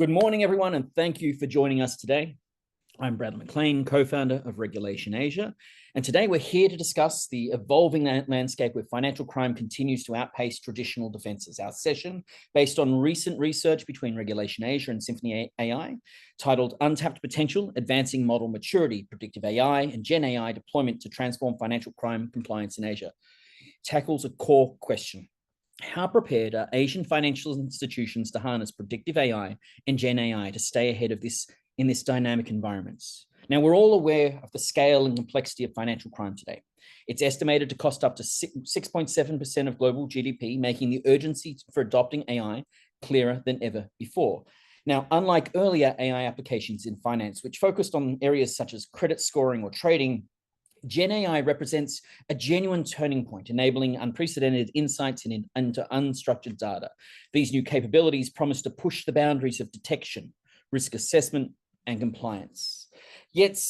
Good morning, everyone, and thank you for joining us today. I'm Bradley McLean, co-founder of Regulation Asia, and today we're here to discuss the evolving landscape where financial crime continues to outpace traditional defenses. Our session, based on recent research between Regulation Asia and Symphony AI, titled Untapped Potential, Advancing Model Maturity, Predictive AI and GenAI Deployment to Transform Financial Crime Compliance in Asia, tackles a core question. How prepared are Asian financial institutions to harness predictive AI and GenAI to stay ahead of this in this dynamic environment? Now, we're all aware of the scale and complexity of financial crime today. It's estimated to cost up to 6.7% of global GDP, making the urgency for adopting AI clearer than ever before. Now, unlike earlier AI applications in finance, which focused on areas such as credit scoring or trading, GenAI represents a genuine turning point, enabling unprecedented insights into unstructured data. These new capabilities promise to push the boundaries of detection, risk assessment, and compliance. Yet,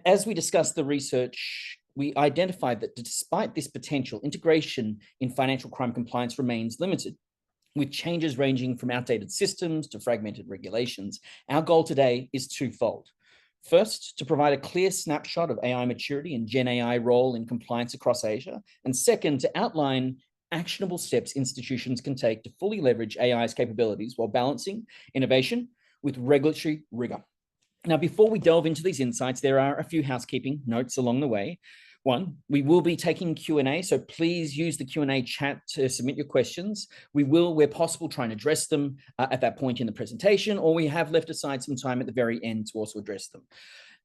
as we discussed the research, we identified that despite this potential, integration in financial crime compliance remains limited, with changes ranging from outdated systems to fragmented regulations. Our goal today is twofold. First, to provide a clear snapshot of AI maturity and GenAI role in compliance across Asia. And second, to outline actionable steps institutions can take to fully leverage AI's capabilities while balancing innovation with regulatory rigor. Now, before we delve into these insights, there are a few housekeeping notes along the way. One, we will be taking Q&A, so please use the Q&A chat to submit your questions. We will, where possible, try and address them at that point in the presentation, or we have left aside some time at the very end to also address them.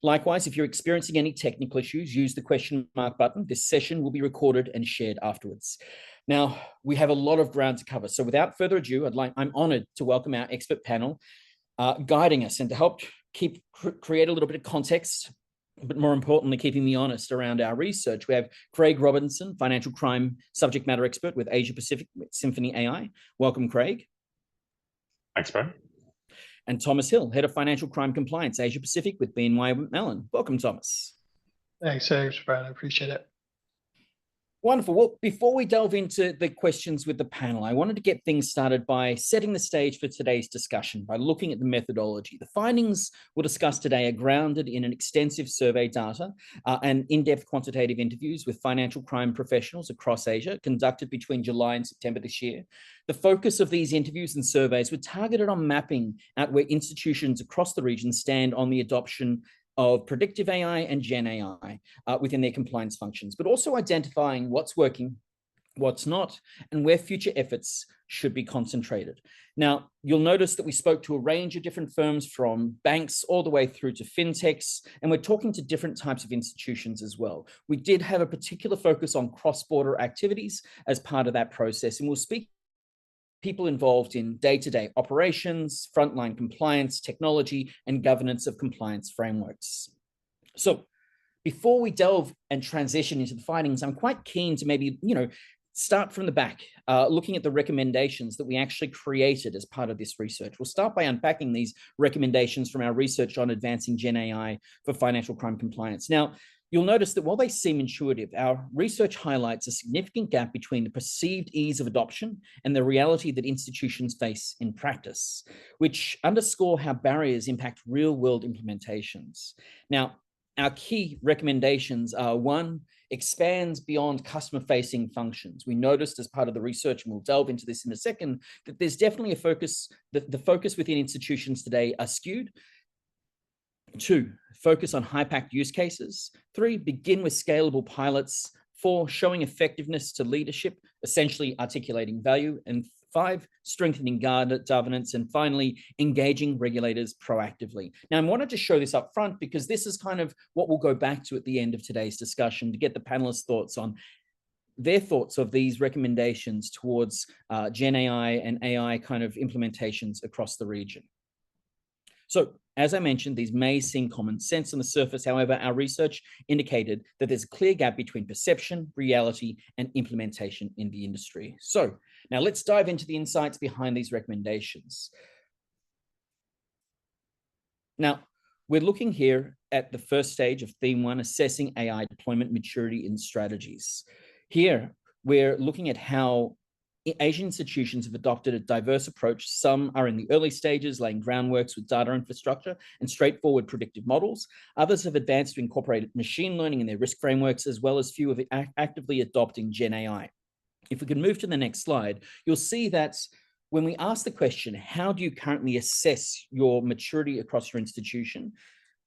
Likewise, if you're experiencing any technical issues, use the question mark button. This session will be recorded and shared afterwards. Now, we have a lot of ground to cover, so without further ado, I'm honored to welcome our expert panel guiding us and to help create a little bit of context, but more importantly, keeping me honest around our research. We have Craig Robinson, financial crime subject matter expert with Asia Pacific with Symphony AI. Welcome, Craig. Thanks, Brad. And Thomas Hill, head of financial crime compliance, Asia Pacific with BNY Mellon. Welcome, Thomas. Thanks, Brad. I appreciate it. Wonderful. Well, before we delve into the questions with the panel, I wanted to get things started by setting the stage for today's discussion by looking at the methodology. The findings we'll discuss today are grounded in an extensive survey data and in-depth quantitative interviews with financial crime professionals across Asia conducted between July and September this year. The focus of these interviews and surveys were targeted on mapping out where institutions across the region stand on the adoption of predictive AI and GenAI within their compliance functions, but also identifying what's working, what's not, and where future efforts should be concentrated. Now, you'll notice that we spoke to a range of different firms from banks all the way through to fintechs, and we're talking to different types of institutions as well. We did have a particular focus on cross-border activities as part of that process, and we'll speak people involved in day-to-day operations, frontline compliance, technology, and governance of compliance frameworks. So before we delve and transition into the findings, I'm quite keen to maybe, start from the back, looking at the recommendations that we actually created as part of this research. We'll start by unpacking these recommendations from our research on advancing GenAI for financial crime compliance. Now, you'll notice that while they seem intuitive, our research highlights a significant gap between the perceived ease of adoption and the reality that institutions face in practice, which underscore how barriers impact real-world implementations. Now, our key recommendations are: one, expands beyond customer-facing functions. We noticed as part of the research, and we'll delve into this in a second, that there's definitely a focus, the focus within institutions today are skewed. Two, focus on high-impact use cases. Three, begin with scalable pilots. Four, showing effectiveness to leadership, essentially articulating value. And five, strengthening governance. And finally, engaging regulators proactively. Now, I wanted to show this up front because this is kind of what we'll go back to at the end of today's discussion to get the panelists' thoughts on their thoughts of these recommendations towards GenAI and AI kind of implementations across the region. So, as I mentioned, these may seem common sense on the surface. However, our research indicated that there's a clear gap between perception, reality, and implementation in the industry. So now let's dive into the insights behind these recommendations. Now, we're looking here at the first stage of theme one, assessing AI deployment maturity in strategies. Here, we're looking at how Asian institutions have adopted a diverse approach. Some are in the early stages, laying groundworks with data infrastructure and straightforward predictive models. Others have advanced to incorporate machine learning in their risk frameworks, as well as few of actively adopting GenAI. If we can move to the next slide, you'll see that when we ask the question, how do you currently assess your maturity across your institution?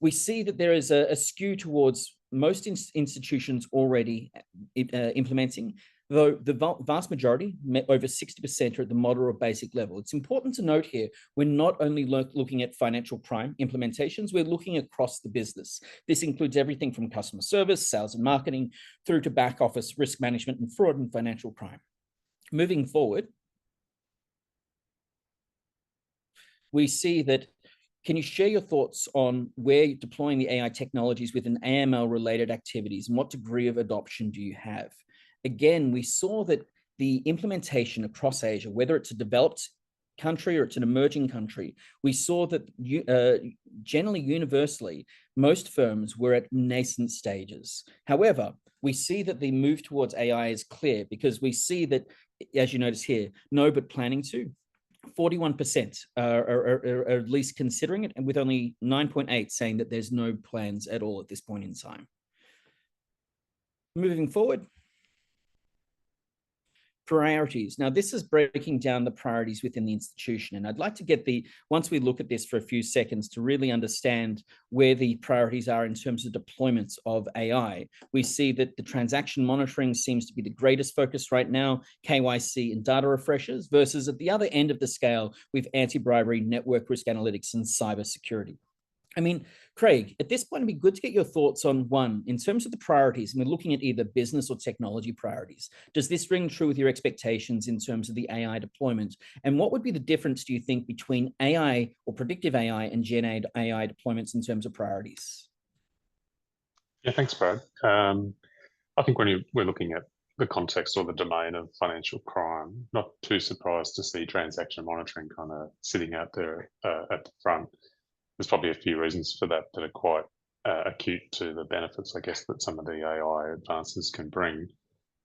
We see that there is a skew towards most institutions already implementing, though the vast majority, over 60%, are at the moderate or basic level. It's important to note here, we're not only looking at financial crime implementations, we're looking across the business. This includes everything from customer service, sales and marketing, through to back office risk management and fraud and financial crime. Moving forward, we see that, can you share your thoughts on where you're deploying the AI technologies within AML-related activities and what degree of adoption do you have? Again, we saw that the implementation across Asia, whether it's a developed country or it's an emerging country, we saw that generally, universally, most firms were at nascent stages. However, we see that the move towards AI is clear because we see that, as you notice here, no, but planning to. 41% are at least considering it, and with only 9.8 saying that there's no plans at all at this point in time. Moving forward. Priorities. Now, this is breaking down the priorities within the institution. And I'd like to get once we look at this for a few seconds, to really understand where the priorities are in terms of deployments of AI. We see that the transaction monitoring seems to be the greatest focus right now, KYC and data refreshers, versus at the other end of the scale, with anti-bribery, network risk analytics, and cybersecurity. I mean, Craig, at this point, it'd be good to get your thoughts on one, in terms of the priorities, and we're looking at either business or technology priorities. Does this ring true with your expectations in terms of the AI deployment? And what would be the difference, do you think, between AI or predictive AI and GenAI deployments in terms of priorities? Yeah, thanks, Brad. I think when we're looking at the context or the domain of financial crime, not too surprised to see transaction monitoring kind of sitting out there at the front. There's probably a few reasons for that that are quite acute to the benefits, I guess, that some of the AI advances can bring.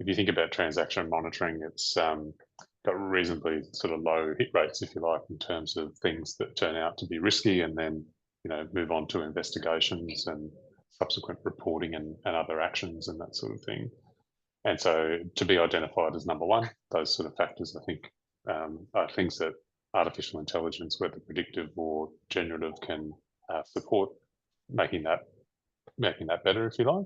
If you think about transaction monitoring, it's got reasonably sort of low hit rates, if you like, in terms of things that turn out to be risky and then, move on to investigations and subsequent reporting and other actions and that sort of thing. And so to be identified as number one, those sort of factors, I think, are things that artificial intelligence, whether predictive or generative, can support making that better, if you like.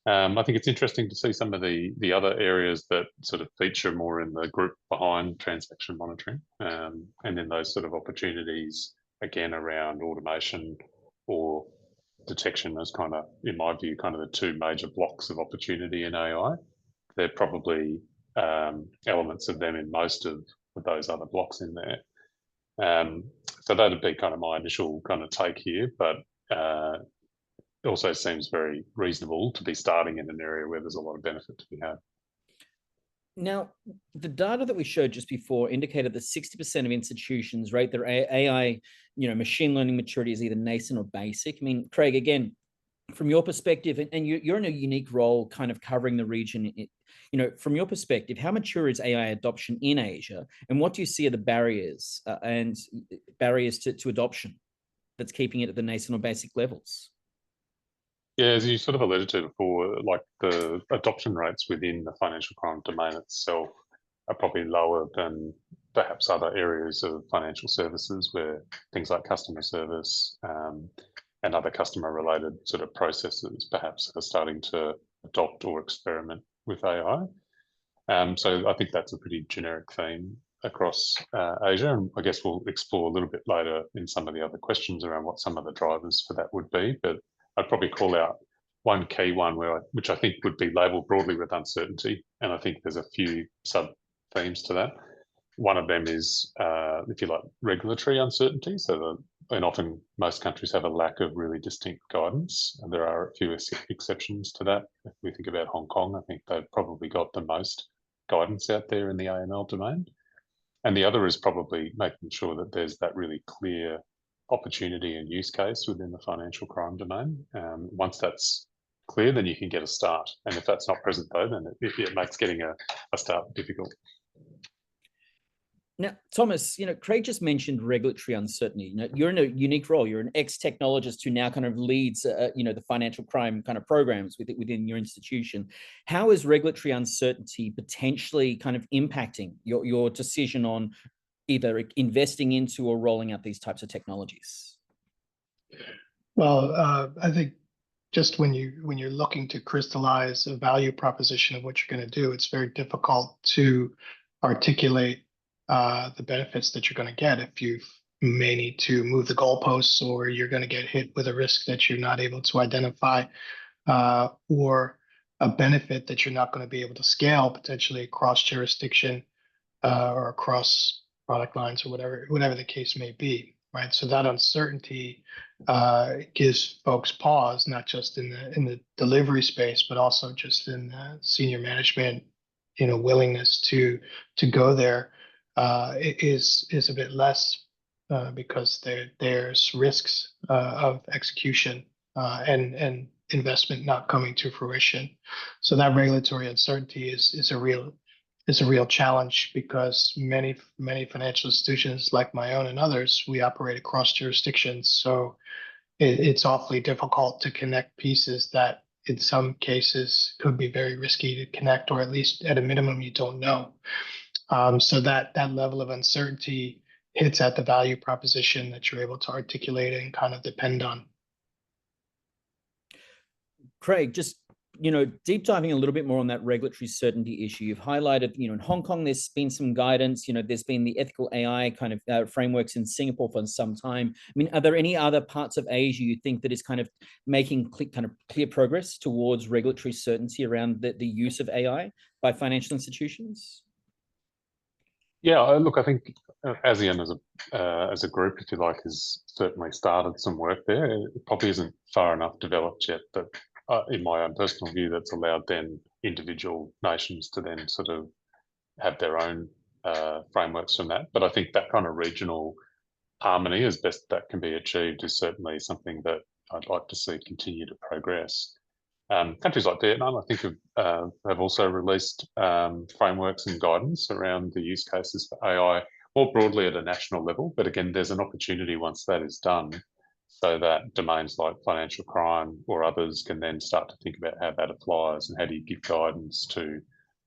I think it's interesting to see some of the other areas that sort of feature more in the group behind transaction monitoring, and then those sort of opportunities, again, around automation or detection as kind of, in my view, kind of the two major blocks of opportunity in AI. They're probably elements of them in most of those other blocks in there. So that'd be kind of my initial kind of take here, but it also seems very reasonable to be starting in an area where there's a lot of benefit to be had. Now, the data that we showed just before indicated that 60% of institutions rate their AI, machine learning maturity is either nascent or basic. I mean, Craig, again, from your perspective, and you're in a unique role kind of covering the region, from your perspective, how mature is AI adoption in Asia, and what do you see are the barriers to adoption that's keeping it at the nascent or basic levels? Yeah, as you sort of alluded to before, like the adoption rates within the financial crime domain itself are probably lower than perhaps other areas of financial services, where things like customer service and other customer-related sort of processes perhaps are starting to adopt or experiment with AI. So I think that's a pretty generic theme across Asia, and I guess we'll explore a little bit later in some of the other questions around what some of the drivers for that would be. But I'd probably call out one key one which I think would be labelled broadly with uncertainty, and I think there's a few sub-themes to that. One of them is, if you like, regulatory uncertainty. And often most countries have a lack of really distinct guidance, and there are a few exceptions to that. If we think about Hong Kong, I think they've probably got the most guidance out there in the AML domain. And the other is probably making sure that there's that really clear opportunity and use case within the financial crime domain. Once that's clear, then you can get a start. And if that's not present, though, then it makes getting a start difficult. Now, Thomas, Craig just mentioned regulatory uncertainty. You're in a unique role. You're an ex-technologist who now kind of leads, the financial crime kind of programs within your institution. How is regulatory uncertainty potentially kind of impacting your decision on either investing into or rolling out these types of technologies? Well, I think just when you're looking to crystallize a value proposition of what you're going to do, it's very difficult to articulate the benefits that you're going to get if you may need to move the goalposts, or you're going to get hit with a risk that you're not able to identify, or a benefit that you're not going to be able to scale potentially across jurisdiction, or across product lines, or whatever the case may be, right? So that uncertainty gives folks pause, not just in the delivery space, but also just in the senior management, willingness to go there is a bit less, because there's risks of execution and investment not coming to fruition. So that regulatory uncertainty is a real challenge, because many financial institutions like my own and others, we operate across jurisdictions. So it's awfully difficult to connect pieces that in some cases could be very risky to connect, or at least at a minimum you don't know. So that level of uncertainty hits at the value proposition that you're able to articulate and kind of depend on. Craig, just deep diving a little bit more on that regulatory certainty issue. You've highlighted, in Hong Kong, there's been some guidance. There's been the ethical AI kind of frameworks in Singapore for some time. I mean, are there any other parts of Asia you think that is kind of making clear progress towards regulatory certainty around the use of AI by financial institutions? Yeah, look, I think ASEAN as a group, if you like, has certainly started some work there. It probably isn't far enough developed yet, but in my own personal view, that's allowed then individual nations to then sort of have their own frameworks from that. But I think that kind of regional harmony, as best that can be achieved, is certainly something that I'd like to see continue to progress. Countries like Vietnam, I think, have also released frameworks and guidance around the use cases for AI more broadly at a national level. But again, there's an opportunity once that is done, so that domains like financial crime or others can then start to think about how that applies and how do you give guidance to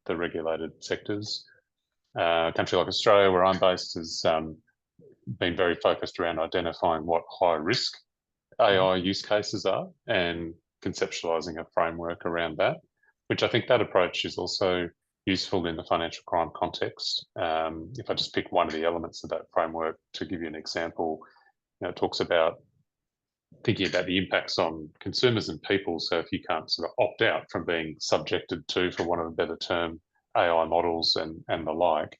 the regulated sectors. A country like Australia, where I'm based, has been very focused around identifying what high risk AI use cases are and conceptualizing a framework around that, which I think that approach is also useful in the financial crime context. If I just pick one of the elements of that framework to give you an example, it talks about thinking about the impacts on consumers and people. So if you can't sort of opt out from being subjected to, for want of a better term, AI models and the like,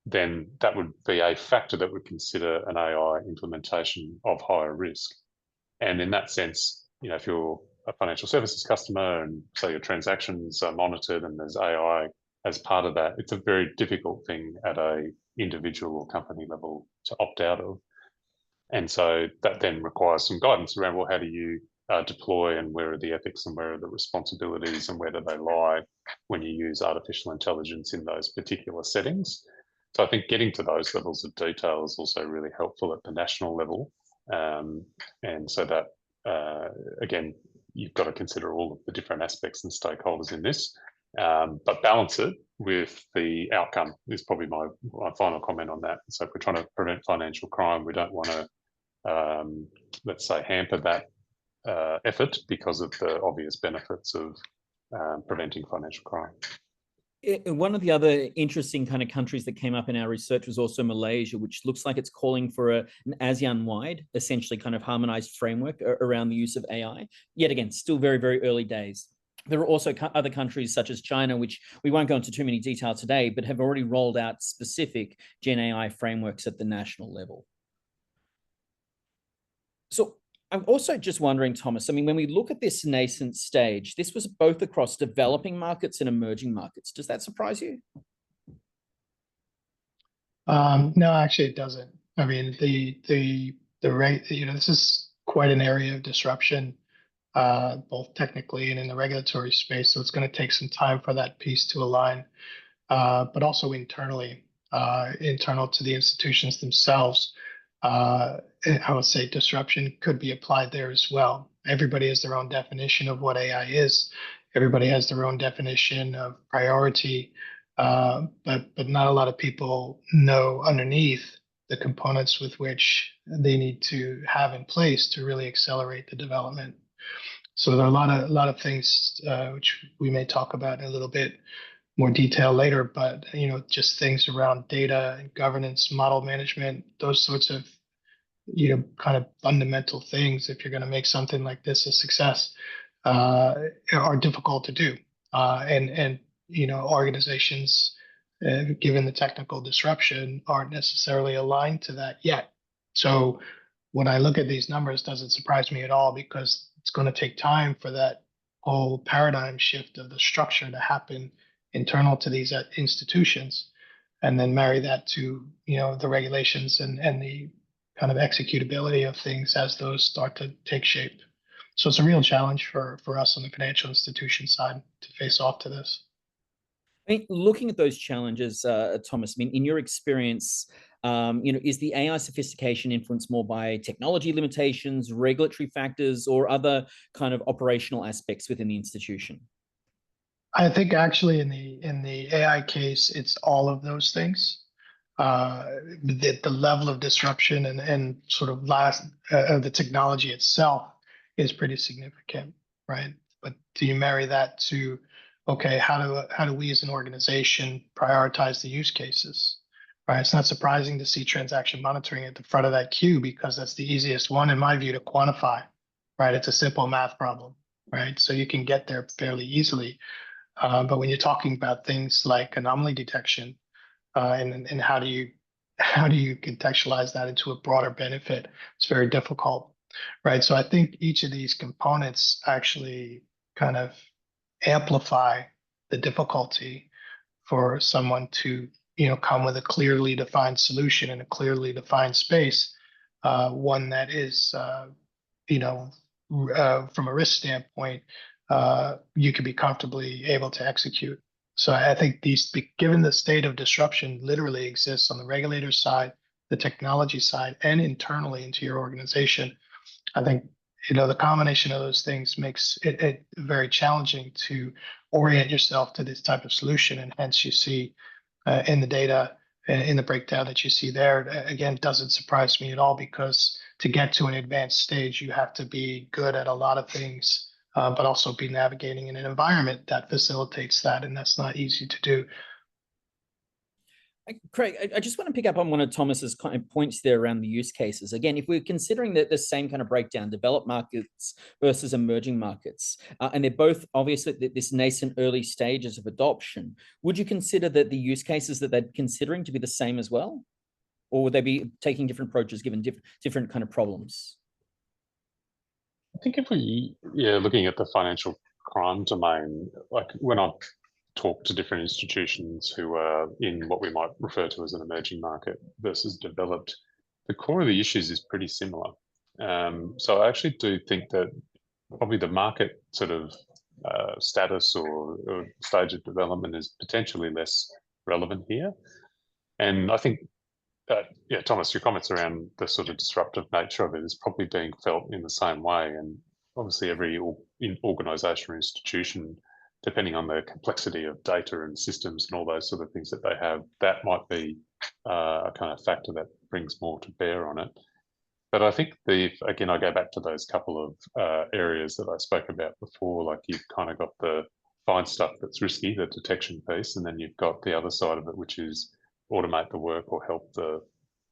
then that would be a factor that would consider an AI implementation of higher risk. And in that sense, if you're a financial services customer and so your transactions are monitored and there's AI as part of that, it's a very difficult thing at a individual or company level to opt out of. And so that then requires some guidance around, well, how do you deploy, and where are the ethics and where are the responsibilities and where do they lie when you use artificial intelligence in those particular settings? So I think getting to those levels of detail is also really helpful at the national level. And so that, again, you've got to consider all of the different aspects and stakeholders in this, but balance it with the outcome is probably my final comment on that. So if we're trying to prevent financial crime, we don't want to, let's say, hamper that effort because of the obvious benefits of preventing financial crime. One of the other interesting kind of countries that came up in our research was also Malaysia, which looks like it's calling for an ASEAN-wide, essentially kind of harmonized framework around the use of AI. Yet again, still very, very early days. There are also other countries such as China, which we won't go into too many detail today, but have already rolled out specific GenAI frameworks at the national level. So I'm also just wondering, Thomas, I mean, when we look at this nascent stage, this was both across developing markets and emerging markets. Does that surprise you? No, actually it doesn't. I mean, the rate, this is quite an area of disruption, both technically and in the regulatory space. So it's going to take some time for that piece to align, but also internally. internal to the institutions themselves, I would say disruption could be applied there as well. Everybody has their own definition of what AI is. Everybody has their own definition of priority, but not a lot of people know underneath the components with which they need to have in place to really accelerate the development. So there are a lot of things which we may talk about in a little bit more detail later, but just things around data and governance, model management, those sorts of kind of fundamental things, if you're going to make something like this a success, are difficult to do. And organizations, given the technical disruption, aren't necessarily aligned to that yet. So when I look at these numbers, it doesn't surprise me at all, because it's going to take time for that whole paradigm shift of the structure to happen internal to these institutions, and then marry that to the regulations and the kind of executability of things as those start to take shape. So it's a real challenge for us on the financial institution side to face off to this. I mean, looking at those challenges, Thomas, I mean, in your experience, is the AI sophistication influenced more by technology limitations, regulatory factors, or other kind of operational aspects within the institution? I think actually in the AI case, it's all of those things. The level of disruption and sort of the technology itself is pretty significant, right? But do you marry that to, okay, how do we as an organization prioritize the use cases, right? It's not surprising to see transaction monitoring at the front of that queue, because that's the easiest one, in my view, to quantify, right? It's a simple math problem, right? So you can get there fairly easily. But when you're talking about things like anomaly detection, and how do you contextualize that into a broader benefit, it's very difficult, right? So I think each of these components actually kind of amplify the difficulty for someone to come with a clearly defined solution in a clearly defined space, one that is from a risk standpoint, you could be comfortably able to execute. So I think given the state of disruption literally exists on the regulator side, the technology side, and internally into your organization, I think the combination of those things makes it very challenging to orient yourself to this type of solution. And hence you see in the data, in the breakdown that you see there, again, doesn't surprise me at all, because to get to an advanced stage, you have to be good at a lot of things, but also be navigating in an environment that facilitates that. And that's not easy to do. Craig, I just want to pick up on one of Thomas's kind of points there around the use cases. Again, if we're considering that the same kind of breakdown, developed markets versus emerging markets, and they're both obviously at this nascent early stages of adoption, would you consider that the use cases that they're considering to be the same as well? Or would they be taking different approaches given different kind of problems? I think if looking at the financial crime domain, like when I talk to different institutions who are in what we might refer to as an emerging market versus developed, the core of the issues is pretty similar. So I actually do think that probably the market sort of status or stage of development is potentially less relevant here. And I think that, Thomas, your comments around the sort of disruptive nature of it is probably being felt in the same way. And obviously every organisation or institution, depending on the complexity of data and systems and all those sort of things that they have, that might be a kind of factor that brings more to bear on it. But I think again, I go back to those couple of areas that I spoke about before, like you've kind of got the fine stuff that's risky, the detection piece, and then you've got the other side of it, which is automate the work or help the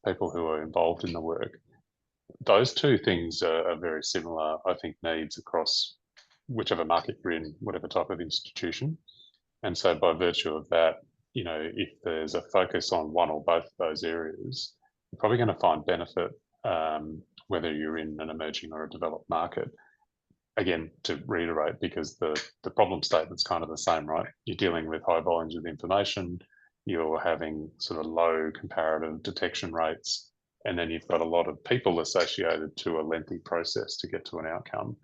people who are involved in the work. Those two things are very similar, I think, needs across whichever market you're in, whatever type of institution. And so by virtue of that, if there's a focus on one or both of those areas, you're probably going to find benefit whether you're in an emerging or a developed market. Again, to reiterate, because the problem statement's kind of the same, right? You're dealing with high volumes of information, you're having sort of low comparative detection rates, and then you've got a lot of people associated to a lengthy process to get to an outcome.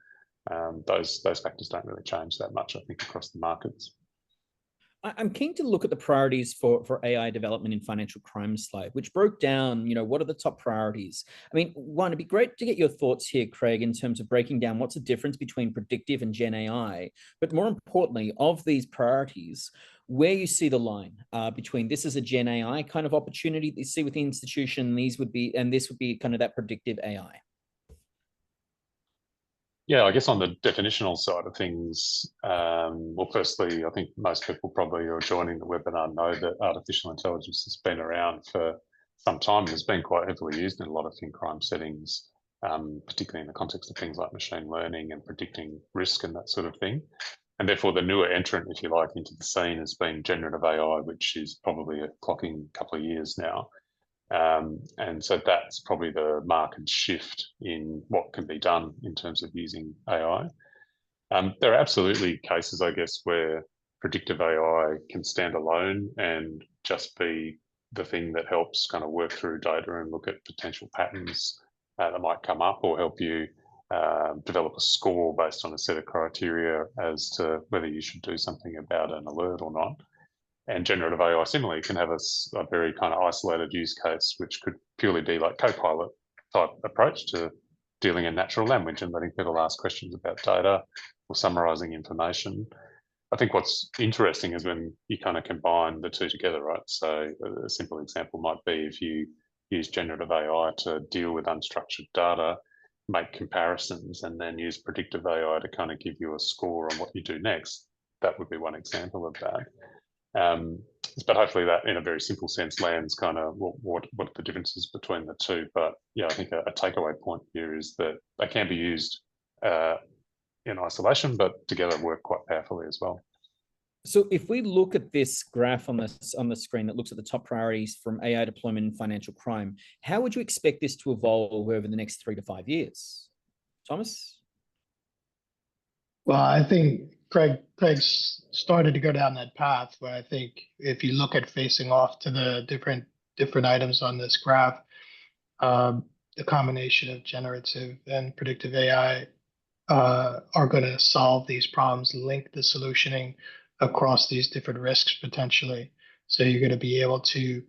Those factors don't really change that much, I think, across the markets. I'm keen to look at the priorities for AI development in financial crime slide, which broke down, what are the top priorities? I mean, one, it'd be great to get your thoughts here, Craig, in terms of breaking down what's the difference between predictive and Gen AI, but more importantly, of these priorities, where you see the line between this is a Gen AI kind of opportunity that you see with the institution, this would be kind of that predictive AI. Yeah, I guess on the definitional side of things, well, firstly, I think most people probably who are joining the webinar know that artificial intelligence has been around for some time and has been quite heavily used in a lot of fin crime settings, particularly in the context of things like machine learning and predicting risk and that sort of thing. And therefore, the newer entrant, if you like, into the scene has been generative AI, which is probably clocking a couple of years now. And so that's probably the market shift in what can be done in terms of using AI. There are absolutely cases, I guess, where predictive AI can stand alone and just be the thing that helps kind of work through data and look at potential patterns that might come up, or help you develop a score based on a set of criteria as to whether you should do something about an alert or not. And generative AI similarly can have a very kind of isolated use case, which could purely be like Copilot type approach to dealing in natural language and letting people ask questions about data or summarizing information. I think what's interesting is when you kind of combine the two together, right? So a simple example might be if you use generative AI to deal with unstructured data, make comparisons, and then use predictive AI to kind of give you a score on what you do next. That would be one example of that. But hopefully that, in a very simple sense, lands kind of what are the differences between the two. But yeah, I think a takeaway point here is that they can be used in isolation, but together work quite powerfully as well. So if we look at this graph on the screen that looks at the top priorities from AI deployment in financial crime, how would you expect this to evolve over the next 3 to 5 years? Thomas? Well, I think Craig's started to go down that path, but I think if you look at facing off to the different items on this graph, the combination of generative and predictive AI are going to solve these problems, link the solutioning across these different risks potentially. So you're going to be able to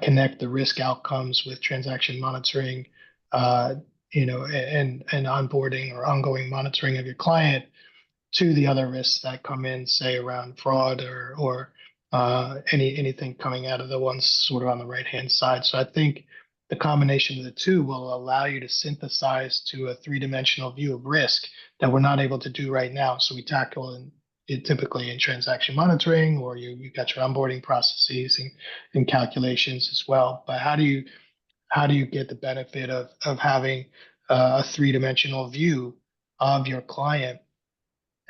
connect the risk outcomes with transaction monitoring, and onboarding or ongoing monitoring of your client to the other risks that come in, say around fraud or anything coming out of the ones sort of on the right-hand side. So I think the combination of the two will allow you to synthesize to a three-dimensional view of risk that we're not able to do right now. So we tackle it typically in transaction monitoring, or you got your onboarding processes and calculations as well. But how do you get the benefit of having a three-dimensional view of your client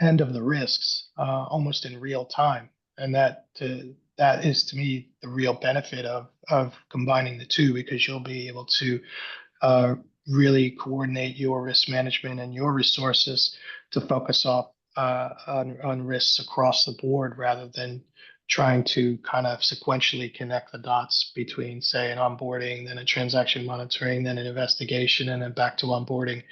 and of the risks almost in real time? And that is, to me, the real benefit of combining the two, because you'll be able to really coordinate your risk management and your resources to focus on risks across the board, rather than trying to kind of sequentially connect the dots between, say, an onboarding, then a transaction monitoring, then an investigation, and then back to onboarding,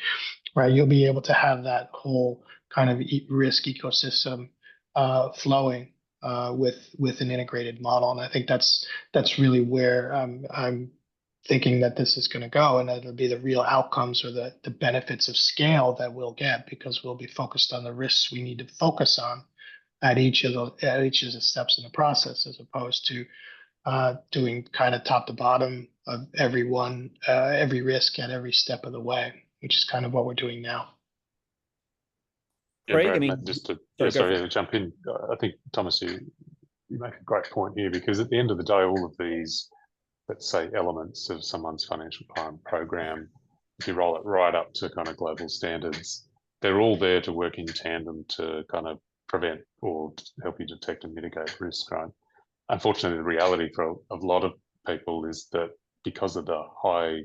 right? You'll be able to have that whole kind of risk ecosystem flowing with an integrated model. And I think that's really where I'm thinking that this is going to go, and that'll be the real outcomes or the benefits of scale that we'll get, because we'll be focused on the risks we need to focus on at each of the steps in the process, as opposed to doing kind of top to bottom of every risk at every step of the way, which is kind of what we're doing now. Yeah, Craig, Brad, just to jump in, I think, Thomas, you make a great point here, because at the end of the day, all of these, let's say, elements of someone's financial crime program, if you roll it right up to kind of global standards, they're all there to work in tandem to kind of prevent or help you detect and mitigate risk, right? Unfortunately, the reality for a lot of people is that because of the high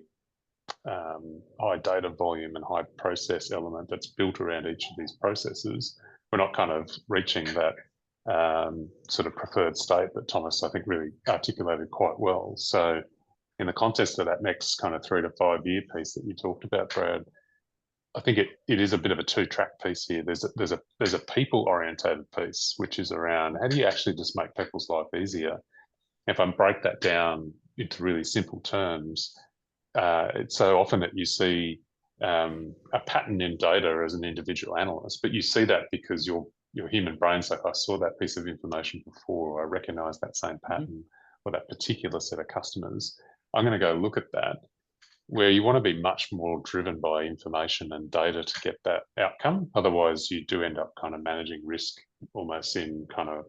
data volume and high process element that's built around each of these processes, we're not kind of reaching that sort of preferred state that Thomas, I think, really articulated quite well. So in the context of that next kind of 3 to 5 year piece that you talked about, Brad, I think it is a bit of a two-track piece here. There's a people-orientated piece, which is around how do you actually just make people's life easier. If I break that down into really simple terms, it's so often that you see a pattern in data as an individual analyst, but you see that because your human brain's like, I saw that piece of information before, or I recognize that same pattern or that particular set of customers. I'm going to go look at that. Where you want to be much more driven by information and data to get that outcome. Otherwise, you do end up kind of managing risk almost in kind of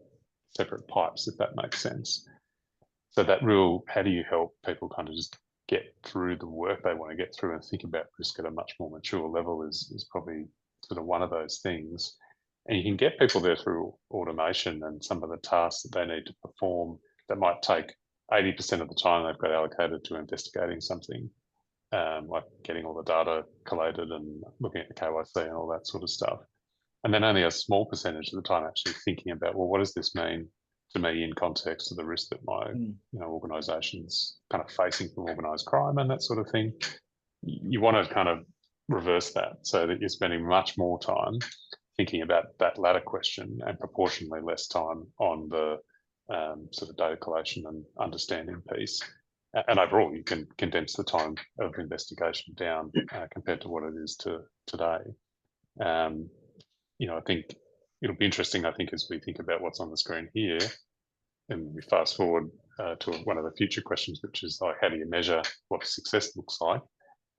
separate pipes, if that makes sense. So that real, how do you help people kind of just get through the work they want to get through and think about risk at a much more mature level is probably sort of one of those things. And you can get people there through automation and some of the tasks that they need to perform that might take 80% of the time they've got allocated to investigating something. Like getting all the data collated and looking at the KYC and all that sort of stuff. And then only a small percentage of the time actually thinking about, well, what does this mean to me in context of the risk that my organisation's kind of facing from organised crime and that sort of thing. You want to kind of reverse that so that you're spending much more time thinking about that latter question and proportionally less time on the sort of data collation and understanding piece. And overall, you can condense the time of investigation down compared to what it is to today. I think it'll be interesting, I think, as we think about what's on the screen here, and we fast forward to one of the future questions, which is like, how do you measure what success looks like?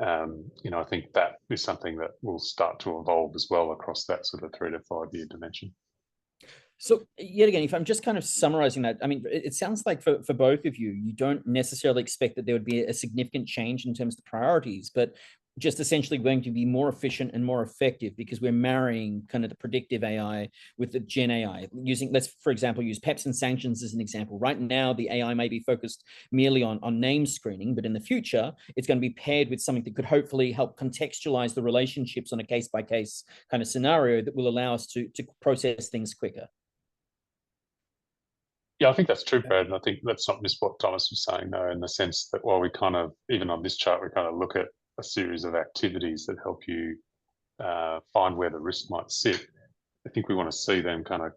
I think that is something that will start to evolve as well across that sort of 3 to 5 year dimension. So yet again, if I'm just kind of summarizing that, I mean, it sounds like for both of you, you don't necessarily expect that there would be a significant change in terms of the priorities, but just essentially going to be more efficient and more effective because we're marrying kind of the predictive AI with the Gen AI. Let's, for example, use PEPs and sanctions as an example. Right now, the AI may be focused merely on name screening, but in the future, it's going to be paired with something that could hopefully help contextualize the relationships on a case-by-case kind of scenario that will allow us to process things quicker. Yeah, I think that's true, Brad. And I think let's not miss what Thomas was saying, though, in the sense that while we kind of, even on this chart, we kind of look at a series of activities that help you find where the risk might sit. I think we want to see them kind of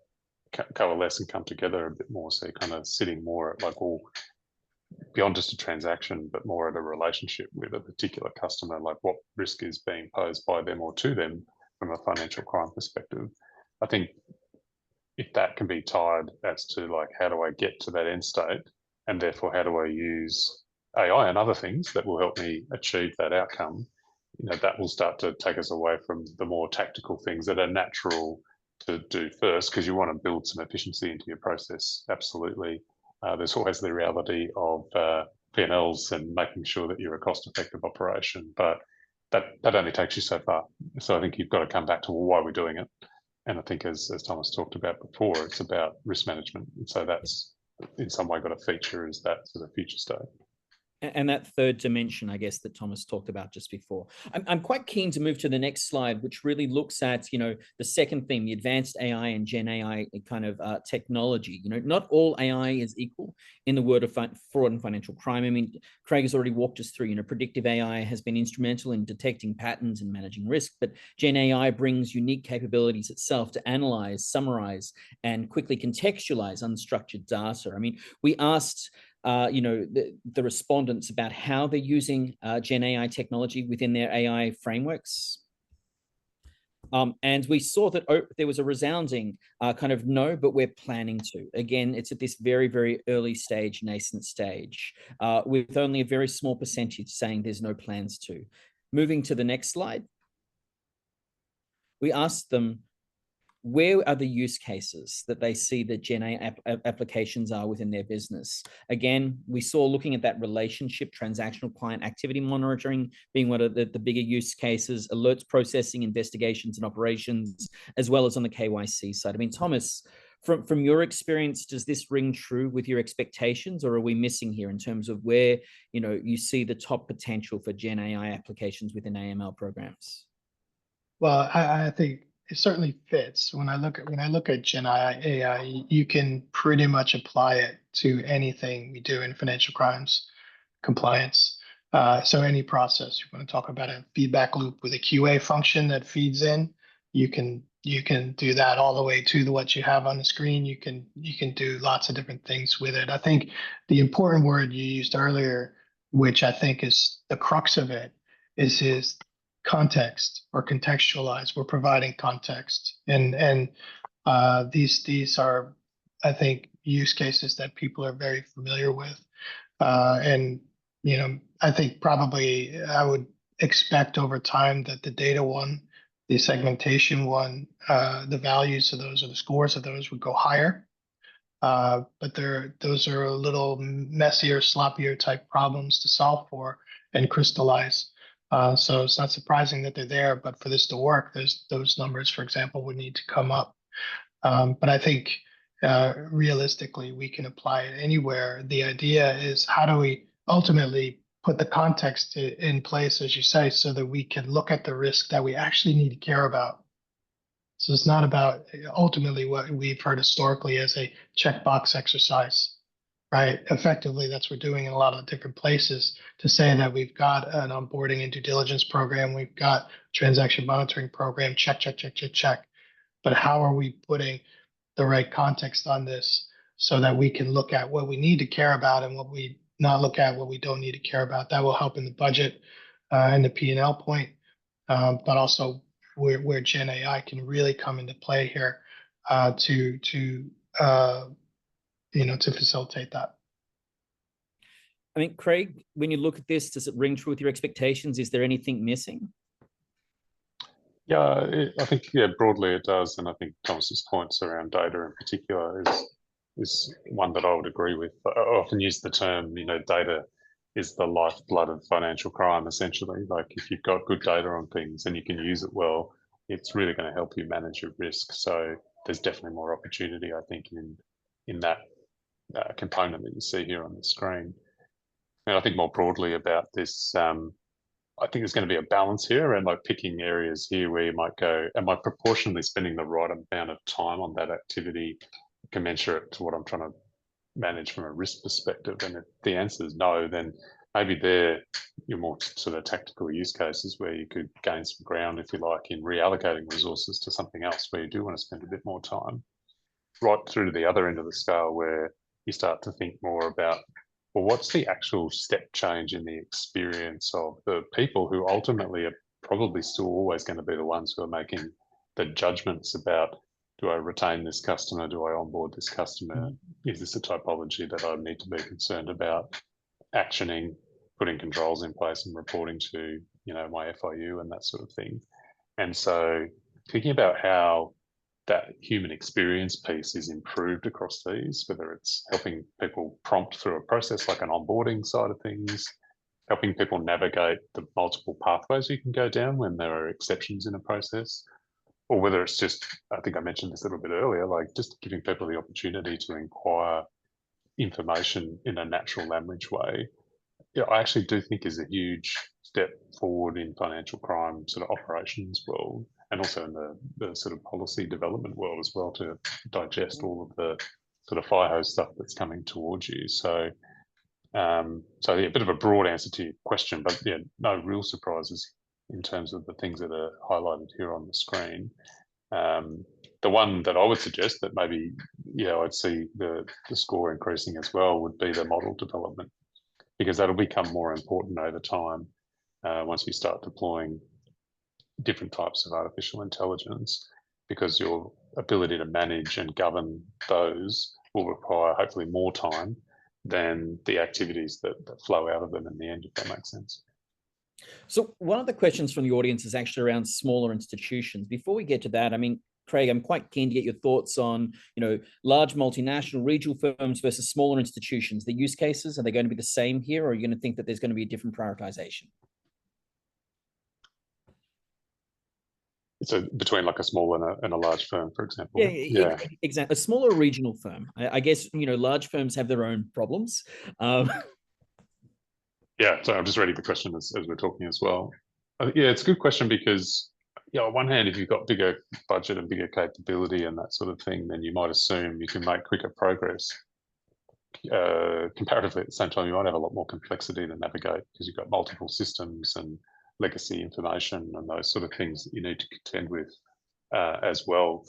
coalesce and come together a bit more. So you're kind of sitting more at like, well, beyond just a transaction, but more at a relationship with a particular customer, like what risk is being posed by them or to them from a financial crime perspective. I think if that can be tied as to like, how do I get to that end state? And therefore, how do I use AI and other things that will help me achieve that outcome? That will start to take us away from the more tactical things that are natural to do first, because you want to build some efficiency into your process. Absolutely. There's always the reality of P&Ls and making sure that you're a cost-effective operation, but that only takes you so far. So I think you've got to come back to, well, why are we doing it? And I think as Thomas talked about before, it's about risk management. And so that's in some way got a feature as that sort of future state. And that third dimension, I guess, that Thomas talked about just before. I'm quite keen to move to the next slide, which really looks at, the second theme, the advanced AI and Gen AI kind of technology. Not all AI is equal in the world of fraud and financial crime. I mean, Craig has already walked us through, predictive AI has been instrumental in detecting patterns and managing risk, but Gen AI brings unique capabilities itself to analyze, summarize, and quickly contextualize unstructured data. I mean, we asked the respondents about how they're using Gen AI technology within their AI frameworks. And we saw that there was a resounding kind of no, but we're planning to. Again, it's at this very, very early stage, nascent stage, with only a very small percentage saying there's no plans to. Moving to the next slide. We asked them, where are the use cases that they see that Gen AI applications are within their business? Again, we saw looking at that relationship, transactional client activity monitoring being one of the bigger use cases, alerts processing, investigations and operations, as well as on the KYC side. I mean, Thomas, from your experience, does this ring true with your expectations, or are we missing here in terms of where you see the top potential for Gen AI applications within AML programs? Well, I think it certainly fits. When I look at Gen AI, you can pretty much apply it to anything we do in financial crimes compliance. So any process, you want to talk about a feedback loop with a QA function that feeds in, you can do that all the way to what you have on the screen. You can do lots of different things with it. I think the important word you used earlier, which I think is the crux of it, is context or contextualize. We're providing context, and these are, I think, use cases that people are very familiar with, and I think probably I would expect over time that the data one, the segmentation one, the values of those or the scores of those would go higher. But those are a little messier, sloppier type problems to solve for and crystallize. So it's not surprising that they're there, but for this to work, those numbers, for example, would need to come up. But I think realistically, we can apply it anywhere. The idea is, how do we ultimately put the context in place, as you say, so that we can look at the risk that we actually need to care about. So it's not about ultimately what we've heard historically as a checkbox exercise, right? Effectively, that's what we're doing in a lot of different places, to say that we've got an onboarding and due diligence program, we've got transaction monitoring program, check, check, check, check, check. But how are we putting the right context on this so that we can look at what we need to care about and what we not look at what we don't need to care about? That will help in the budget and the P&L point, but also where Gen AI can really come into play here to facilitate that. I mean, Craig, when you look at this, does it ring true with your expectations? Is there anything missing? Yeah, I think, broadly it does. And I think Thomas's points around data in particular is one that I would agree with. I often use the term, data is the lifeblood of financial crime, essentially. Like, if you've got good data on things and you can use it well, it's really going to help you manage your risk. So there's definitely more opportunity, I think, in that component that you see here on the screen. And I think more broadly about this, I think there's going to be a balance here, and like picking areas here where you might go, am I proportionally spending the right amount of time on that activity commensurate to what I'm trying to manage from a risk perspective? And if the answer is no, then maybe there you're more sort of tactical use cases where you could gain some ground, if you like, in reallocating resources to something else where you do want to spend a bit more time. Right through to the other end of the scale where you start to think more about, well, what's the actual step change in the experience of the people who ultimately are probably still always going to be the ones who are making the judgments about, do I retain this customer? Do I onboard this customer? Is this a typology that I need to be concerned about actioning, putting controls in place and reporting to, my FIU and that sort of thing? And so thinking about how that human experience piece is improved across these, whether it's helping people prompt through a process like an onboarding side of things, helping people navigate the multiple pathways you can go down when there are exceptions in a process, or whether it's just, I think I mentioned this a little bit earlier, like just giving people the opportunity to inquire information in a natural language way. I actually do think is a huge step forward in financial crime sort of operations world, and also in the sort of policy development world as well, to digest all of the sort of fire hose stuff that's coming towards you. So, a bit of a broad answer to your question, but no real surprises in terms of the things that are highlighted here on the screen. The one that I would suggest that maybe, I'd see the score increasing as well would be the model development, because that'll become more important over time once we start deploying different types of artificial intelligence, because your ability to manage and govern those will require hopefully more time than the activities that flow out of them in the end, if that makes sense. So one of the questions from the audience is actually around smaller institutions. Before we get to that, I mean, Craig, I'm quite keen to get your thoughts on, large multinational regional firms versus smaller institutions. The use cases, are they going to be the same here, or are you going to think that there's going to be a different prioritization? So between like a small and a large firm, for example. Yeah, exactly. A smaller regional firm. I guess, large firms have their own problems. Yeah, so I'm just reading the question as we're talking as well. It's a good question because, on one hand, if you've got bigger budget and bigger capability and that sort of thing, then you might assume you can make quicker progress. comparatively at the same time, you might have a lot more complexity to navigate because you've got multiple systems and legacy information and those sort of things that you need to contend with as well.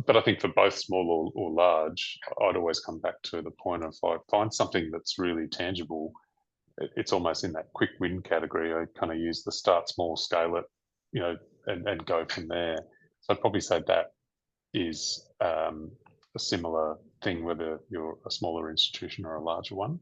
But I think for both small or large, I'd always come back to the point of like, find something that's really tangible. It's almost in that quick win category. I kind of use the start small, scale it, and go from there. So I'd probably say that is a similar thing, whether you're a smaller institution or a larger one.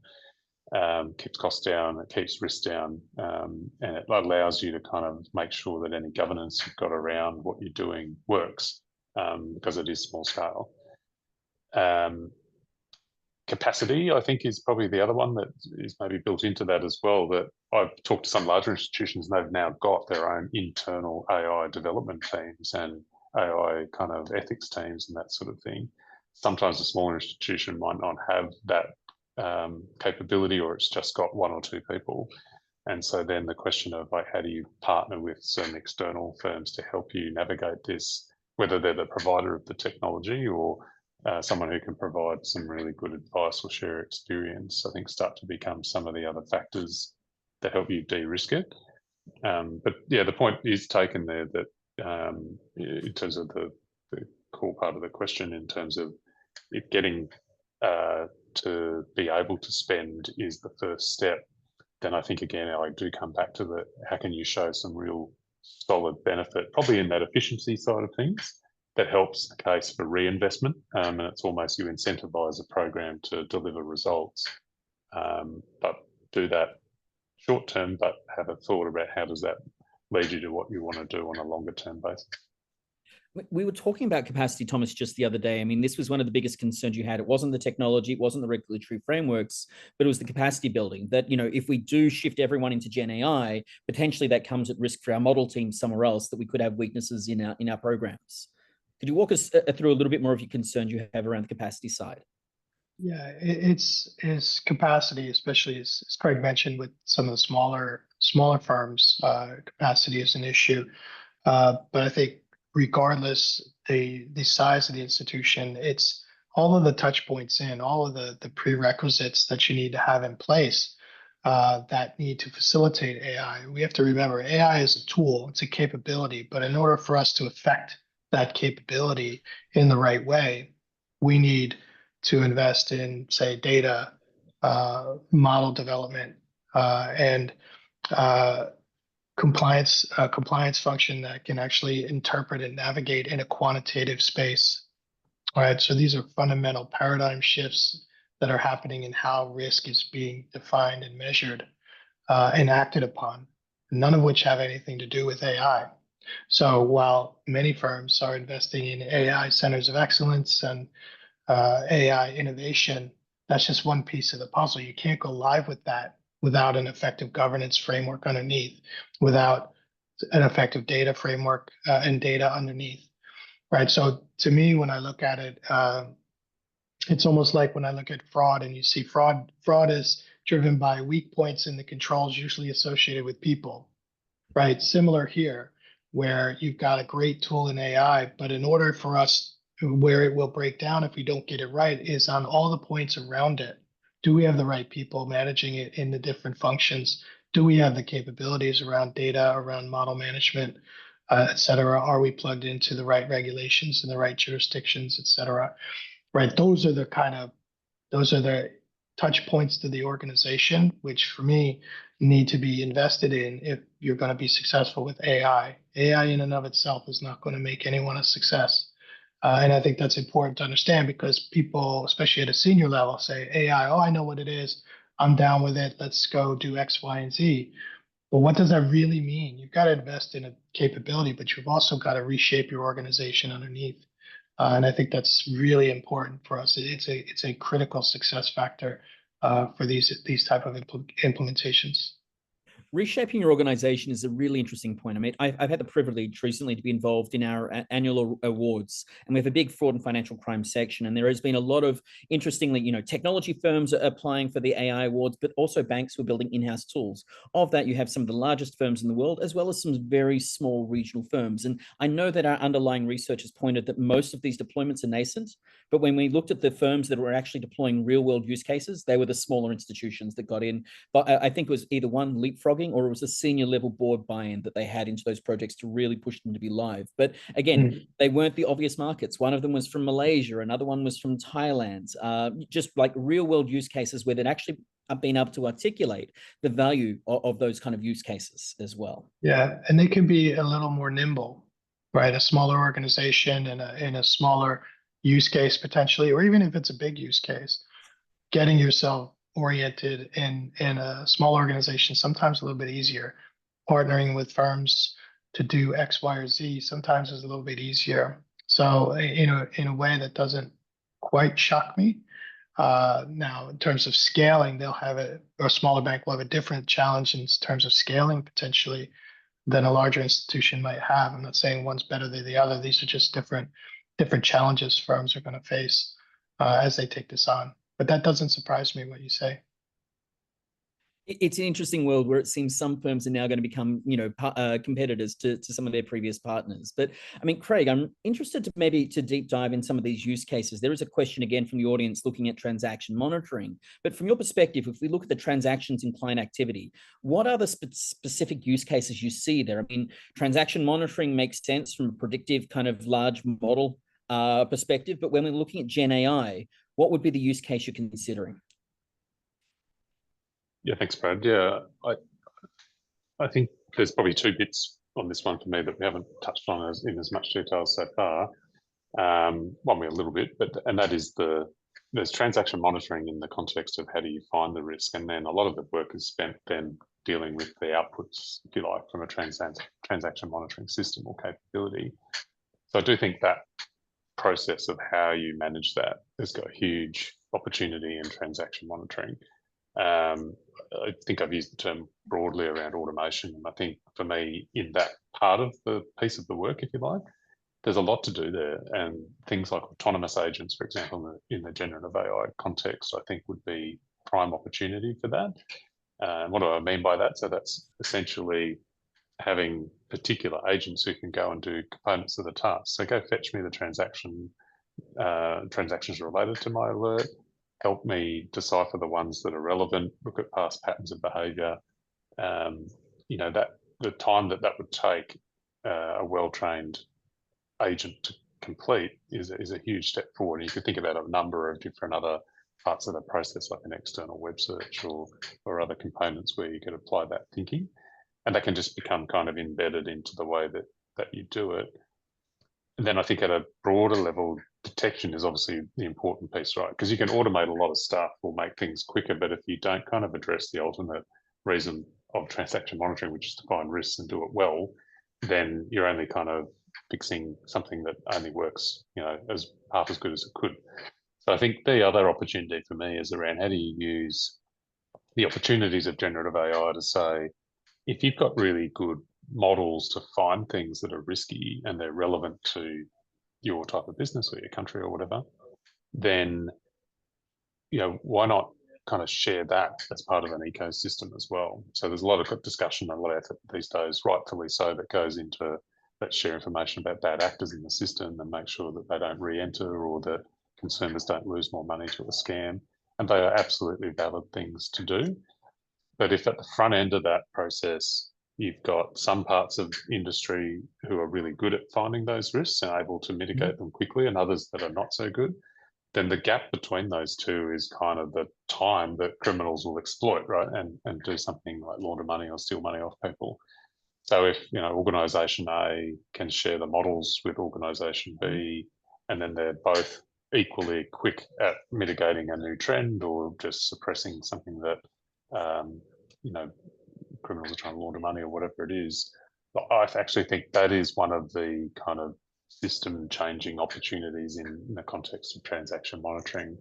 Keeps costs down, it keeps risk down, and it allows you to kind of make sure that any governance you've got around what you're doing works, because it is small scale. Capacity, I think, is probably the other one that is maybe built into that as well. That I've talked to some larger institutions, and they've now got their own internal AI development teams and AI kind of ethics teams and that sort of thing. Sometimes a smaller institution might not have that capability, or it's just got one or two people. And so then the question of like, how do you partner with certain external firms to help you navigate this, whether they're the provider of the technology or someone who can provide some really good advice or share experience, I think start to become some of the other factors that help you de-risk it. But yeah, the point is taken there that in terms of the core part of the question, in terms of it getting to be able to spend is the first step, then I think, again, I do come back to the, how can you show some real solid benefit, probably in that efficiency side of things, that helps the case for reinvestment. And it's almost you incentivize a program to deliver results, but do that short term, but have a thought about how does that lead you to what you want to do on a longer term basis. We were talking about capacity, Thomas, just the other day. I mean, this was one of the biggest concerns you had. It wasn't the technology, it wasn't the regulatory frameworks, but it was the capacity building. That, if we do shift everyone into Gen AI, potentially that comes at risk for our model team somewhere else, that we could have weaknesses in our programs. Could you walk us through a little bit more of your concerns you have around the capacity side? Yeah, it's capacity, especially as Craig mentioned, with some of the smaller firms, capacity is an issue. But I think regardless the size of the institution, it's all of the touch points in, all of the prerequisites that you need to have in place that need to facilitate AI. We have to remember AI is a tool, it's a capability, but in order for us to affect that capability in the right way, we need to invest in, say, data, model development, and compliance function that can actually interpret and navigate in a quantitative space. All right, so these are fundamental paradigm shifts that are happening in how risk is being defined and measured and acted upon, none of which have anything to do with AI. So while many firms are investing in AI centers of excellence and AI innovation, that's just one piece of the puzzle. You can't go live with that without an effective governance framework underneath, without an effective data framework and data underneath, right? So to me, when I look at it, it's almost like when I look at fraud and you see fraud is driven by weak points in the controls usually associated with people, right? Similar here, where you've got a great tool in AI, but in order for us, where it will break down if we don't get it right is on all the points around it. Do we have the right people managing it in the different functions? Do we have the capabilities around data, around model management, et cetera? Are we plugged into the right regulations in the right jurisdictions, et cetera? Right. Those are the touch points to the organization, which for me need to be invested in if you're going to be successful with AI. AI in and of itself is not going to make anyone a success. And I think that's important to understand because people, especially at a senior level, say AI, oh, I know what it is. I'm down with it. Let's go do X, Y, and Z. But what does that really mean? You've got to invest in a capability, but you've also got to reshape your organization underneath. And I think that's really important for us. It's a critical success factor for these type of implementations. Reshaping your organization is a really interesting point. I mean, I've had the privilege recently to be involved in our annual awards, and we have a big fraud and financial crime section. And there has been a lot of, interestingly, technology firms are applying for the AI awards, but also banks who are building in-house tools. Of that, you have some of the largest firms in the world, as well as some very small regional firms. And I know that our underlying research has pointed that most of these deployments are nascent, but when we looked at the firms that were actually deploying real-world use cases, they were the smaller institutions that got in. But I think it was either one, leapfrogging, or it was a senior level board buy-in that they had into those projects to really push them to be live. But again, they weren't the obvious markets. One of them was from Malaysia, another one was from Thailand, just like real world use cases where they'd actually been able to articulate the value of those kind of use cases as well. Yeah, and they can be a little more nimble, right? A smaller organization and in a smaller use case potentially, or even if it's a big use case, getting yourself oriented in a small organization, sometimes a little bit easier. Partnering with firms to do X, Y, or Z sometimes is a little bit easier. So, in a way that doesn't quite shock me. Now, in terms of scaling, they'll have or a smaller bank will have a different challenge in terms of scaling potentially than a larger institution might have. I'm not saying one's better than the other. These are just different challenges firms are going to face as they take this on. But that doesn't surprise me what you say. It's an interesting world where it seems some firms are now going to become, competitors to some of their previous partners. But I mean, Craig, I'm interested to deep dive in some of these use cases. There is a question again from the audience looking at transaction monitoring. But from your perspective, if we look at the transactions in client activity, what are the specific use cases you see there? I mean, transaction monitoring makes sense from a predictive kind of large model perspective. But when we're looking at Gen AI, what would be the use case you're considering? Yeah, thanks, Brad. Yeah, I think there's probably two bits on this one for me that we haven't touched on in as much detail so far. One way a little bit, and that is there's transaction monitoring in the context of how do you find the risk, and then a lot of the work is spent then dealing with the outputs, if you like, from a transaction monitoring system or capability. So I do think that process of how you manage that has got a huge opportunity in transaction monitoring. I think I've used the term broadly around automation. And I think for me, in that part of the piece of the work, if you like, there's a lot to do there. And things like autonomous agents, for example, in the generative AI context, I think would be prime opportunity for that. What do I mean by that? So that's essentially having particular agents who can go and do components of the task. So go fetch me the transactions related to my alert, help me decipher the ones that are relevant, look at past patterns of behavior. That the time that would take a well-trained agent to complete is a huge step forward. And you could think about a number of different other parts of the process, like an external web search or other components where you could apply that thinking. And that can just become kind of embedded into the way that you do it. And then I think at a broader level, detection is obviously the important piece, right? Because you can automate a lot of stuff or make things quicker, but if you don't kind of address the ultimate reason of transaction monitoring, which is to find risks and do it well, then you're only kind of fixing something that only works, as half as good as it could. So I think the other opportunity for me is around how do you use the opportunities of generative AI to say, if you've got really good models to find things that are risky and they're relevant to your type of business or your country or whatever, then, why not kind of share that as part of an ecosystem as well? So there's a lot of discussion and a lot of effort these days, rightfully so, that goes into that share information about bad actors in the system and make sure that they don't re-enter or that consumers don't lose more money to a scam. And they are absolutely valid things to do. But if at the front end of that process, you've got some parts of industry who are really good at finding those risks and able to mitigate them quickly and others that are not so good, then the gap between those two is kind of the time that criminals will exploit, right? And do something like launder money or steal money off people. So if, organisation A can share the models with organisation B, and then they're both equally quick at mitigating a new trend or just suppressing something that, criminals are trying to launder money or whatever it is, I actually think that is one of the kind of system changing opportunities in the context of transaction monitoring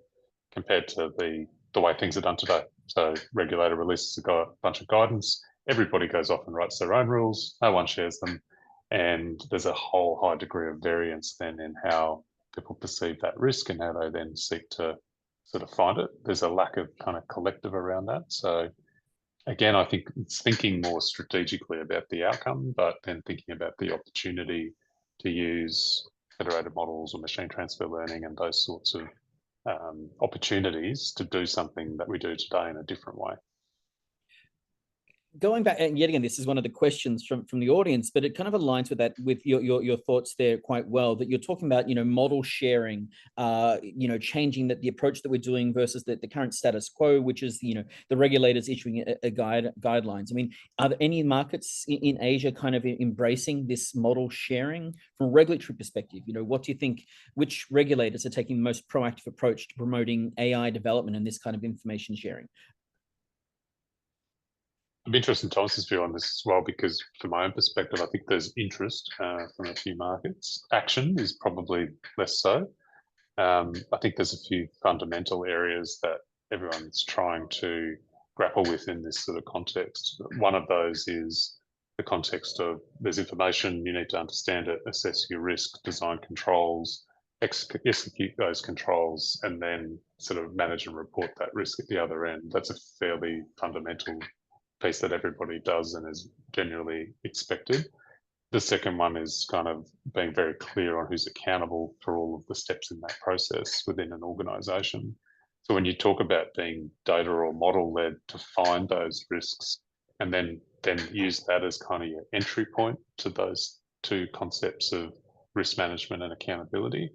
compared to the way things are done today. So regulator releases a bunch of guidance, everybody goes off and writes their own rules, no one shares them, and there's a whole high degree of variance then in how people perceive that risk and how they then seek to sort of find it. There's a lack of kind of collective around that. So again, I think it's thinking more strategically about the outcome, but then thinking about the opportunity to use federated models or machine transfer learning and those sorts of opportunities to do something that we do today in a different way. Going back, and yet again, this is one of the questions from the audience, but it kind of aligns with that, with your thoughts there quite well, that you're talking about, model sharing, changing the approach that we're doing versus the current status quo, which is, the regulators issuing a guidelines. I mean, are there any markets in Asia kind of embracing this model sharing from a regulatory perspective? What do you think, which regulators are taking the most proactive approach to promoting AI development and this kind of information sharing? I'm interested in Thomas's view on this as well, because from my own perspective, I think there's interest from a few markets. Action is probably less so. I think there's a few fundamental areas that everyone's trying to grapple with in this sort of context. One of those is the context of there's information, you need to understand it, assess your risk, design controls, execute those controls, and then sort of manage and report that risk at the other end. That's a fairly fundamental piece that everybody does and is generally expected. The second one is kind of being very clear on who's accountable for all of the steps in that process within an organisation. So when you talk about being data or model-led to find those risks and then use that as kind of your entry point to those two concepts of risk management and accountability,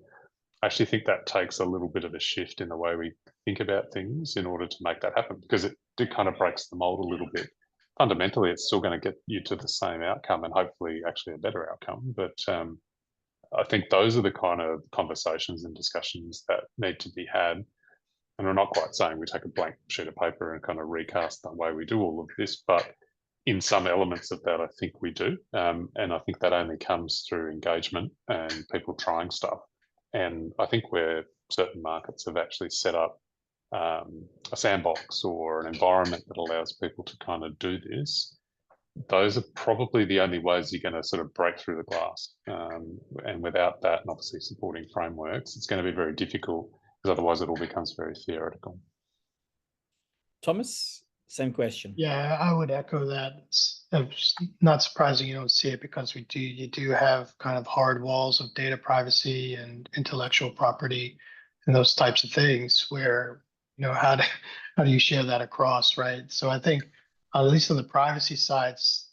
I actually think that takes a little bit of a shift in the way we think about things in order to make that happen, because it kind of breaks the mold a little bit. Fundamentally, it's still going to get you to the same outcome and hopefully actually a better outcome. But I think those are the kind of conversations and discussions that need to be had. And we're not quite saying we take a blank sheet of paper and kind of recast the way we do all of this, but in some elements of that, I think we do. And I think that only comes through engagement and people trying stuff. And I think where certain markets have actually set up a sandbox or an environment that allows people to kind of do this, those are probably the only ways you're going to sort of break through the glass. And without that, and obviously supporting frameworks, it's going to be very difficult, because otherwise it all becomes very theoretical. Thomas, same question. Yeah, I would echo that. It's not surprising you don't see it, because you do have kind of hard walls of data privacy and intellectual property and those types of things where, how do you share that across, right? So I think, at least on the privacy sides,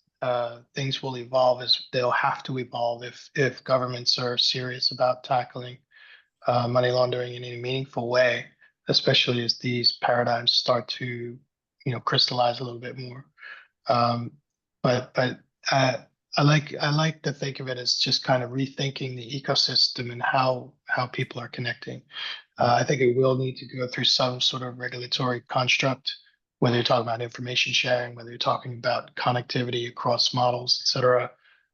things will evolve, as they'll have to evolve if governments are serious about tackling money laundering in a meaningful way, especially as these paradigms start to crystallize a little bit more. But I like to think of it as just kind of rethinking the ecosystem and how people are connecting. I think it will need to go through some sort of regulatory construct, whether you're talking about information sharing, whether you're talking about connectivity across models, et cetera,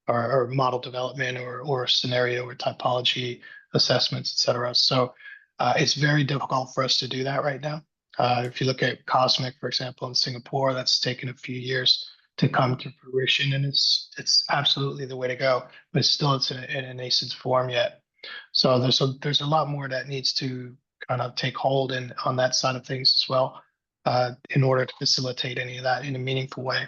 or model development or scenario or typology assessments, et cetera. So it's very difficult for us to do that right now. If you look at Cosmic, for example, in Singapore, that's taken a few years to come to fruition, and it's absolutely the way to go, but still it's in a nascent form yet. So there's a lot more that needs to kind of take hold on that side of things as well, in order to facilitate any of that in a meaningful way.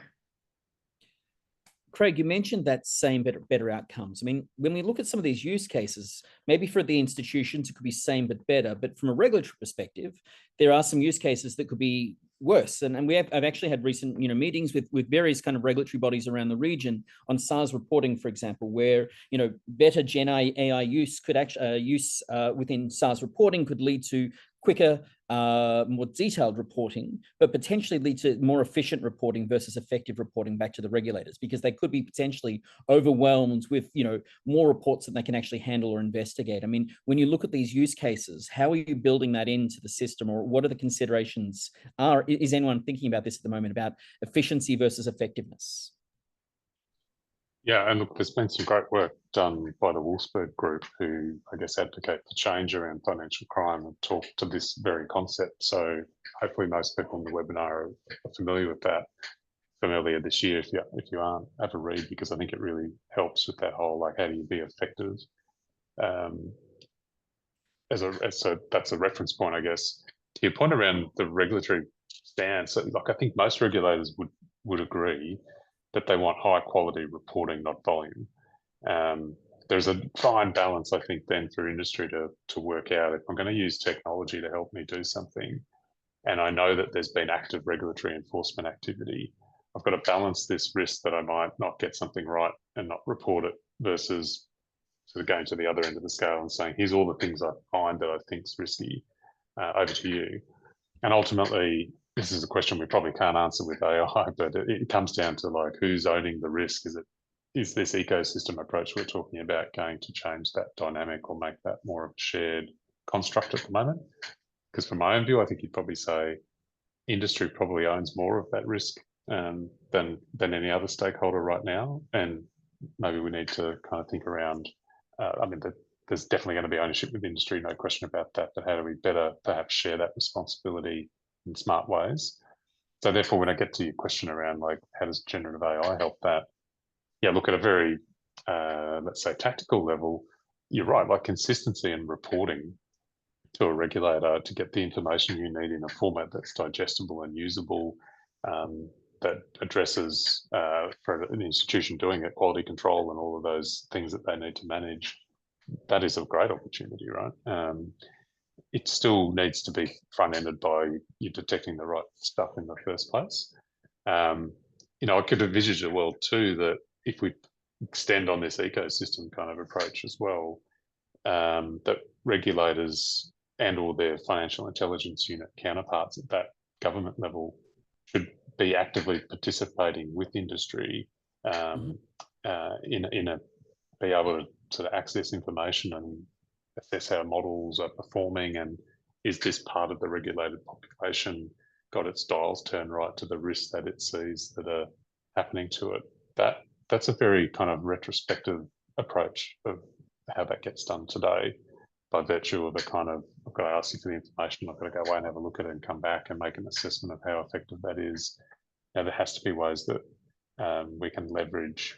Craig, you mentioned that same better outcomes. I mean, when we look at some of these use cases, maybe for the institutions, it could be same but better. But from a regulatory perspective, there are some use cases that could be worse. And I've actually had recent meetings with various kind of regulatory bodies around the region on SaaS reporting, for example, where better Gen AI use could actually within SaaS reporting could lead to quicker, more detailed reporting, but potentially lead to more efficient reporting versus effective reporting back to the regulators, because they could be potentially overwhelmed with more reports than they can actually handle or investigate. I mean, when you look at these use cases, how are you building that into the system, or what are the considerations? Is anyone thinking about this at the moment, about efficiency versus effectiveness? Yeah, and look, there's been some great work done by the Wolfsburg Group, who I guess advocate for change around financial crime and talk to this very concept. So hopefully most people in the webinar are familiar with that. from earlier this year if you aren't, have a read, because I think it really helps with that whole, like, how do you be effective? So that's a reference point, I guess. To your point around the regulatory stance, like, I think most regulators would agree that they want high quality reporting, not volume. There's a fine balance, I think, then for industry to work out. If I'm going to use technology to help me do something, and I know that there's been active regulatory enforcement activity, I've got to balance this risk that I might not get something right and not report it, versus sort of going to the other end of the scale and saying, here's all the things I find that I think's risky, over to you. And ultimately, this is a question we probably can't answer with AI, but it comes down to, like, who's owning the risk? Is this ecosystem approach we're talking about going to change that dynamic or make that more of a shared construct at the moment? Because from my own view, I think you'd probably say industry probably owns more of that risk than any other stakeholder right now. And maybe we need to kind of think around, there's definitely going to be ownership with industry, no question about that, but how do we better perhaps share that responsibility in smart ways? So therefore, when I get to your question around, like, how does generative AI help that? Yeah, look, at a very, let's say, tactical level, you're right, like consistency and reporting to a regulator to get the information you need in a format that's digestible and usable, that addresses, for an institution doing it, quality control and all of those things that they need to manage. That is a great opportunity, right? It still needs to be front-ended by you detecting the right stuff in the first place. I could envisage a world too that if we extend on this ecosystem kind of approach as well, that regulators and or their financial intelligence unit counterparts at that government level should be actively participating with industry be able to sort of access information and assess how models are performing, and is this part of the regulated population got its dials turned right to the risks that it sees that are happening to it. That's a very kind of retrospective approach of how that gets done today, by virtue of a kind of, I've got to ask you for the information, I've got to go away and have a look at it and come back and make an assessment of how effective that is. Now, there has to be ways that we can leverage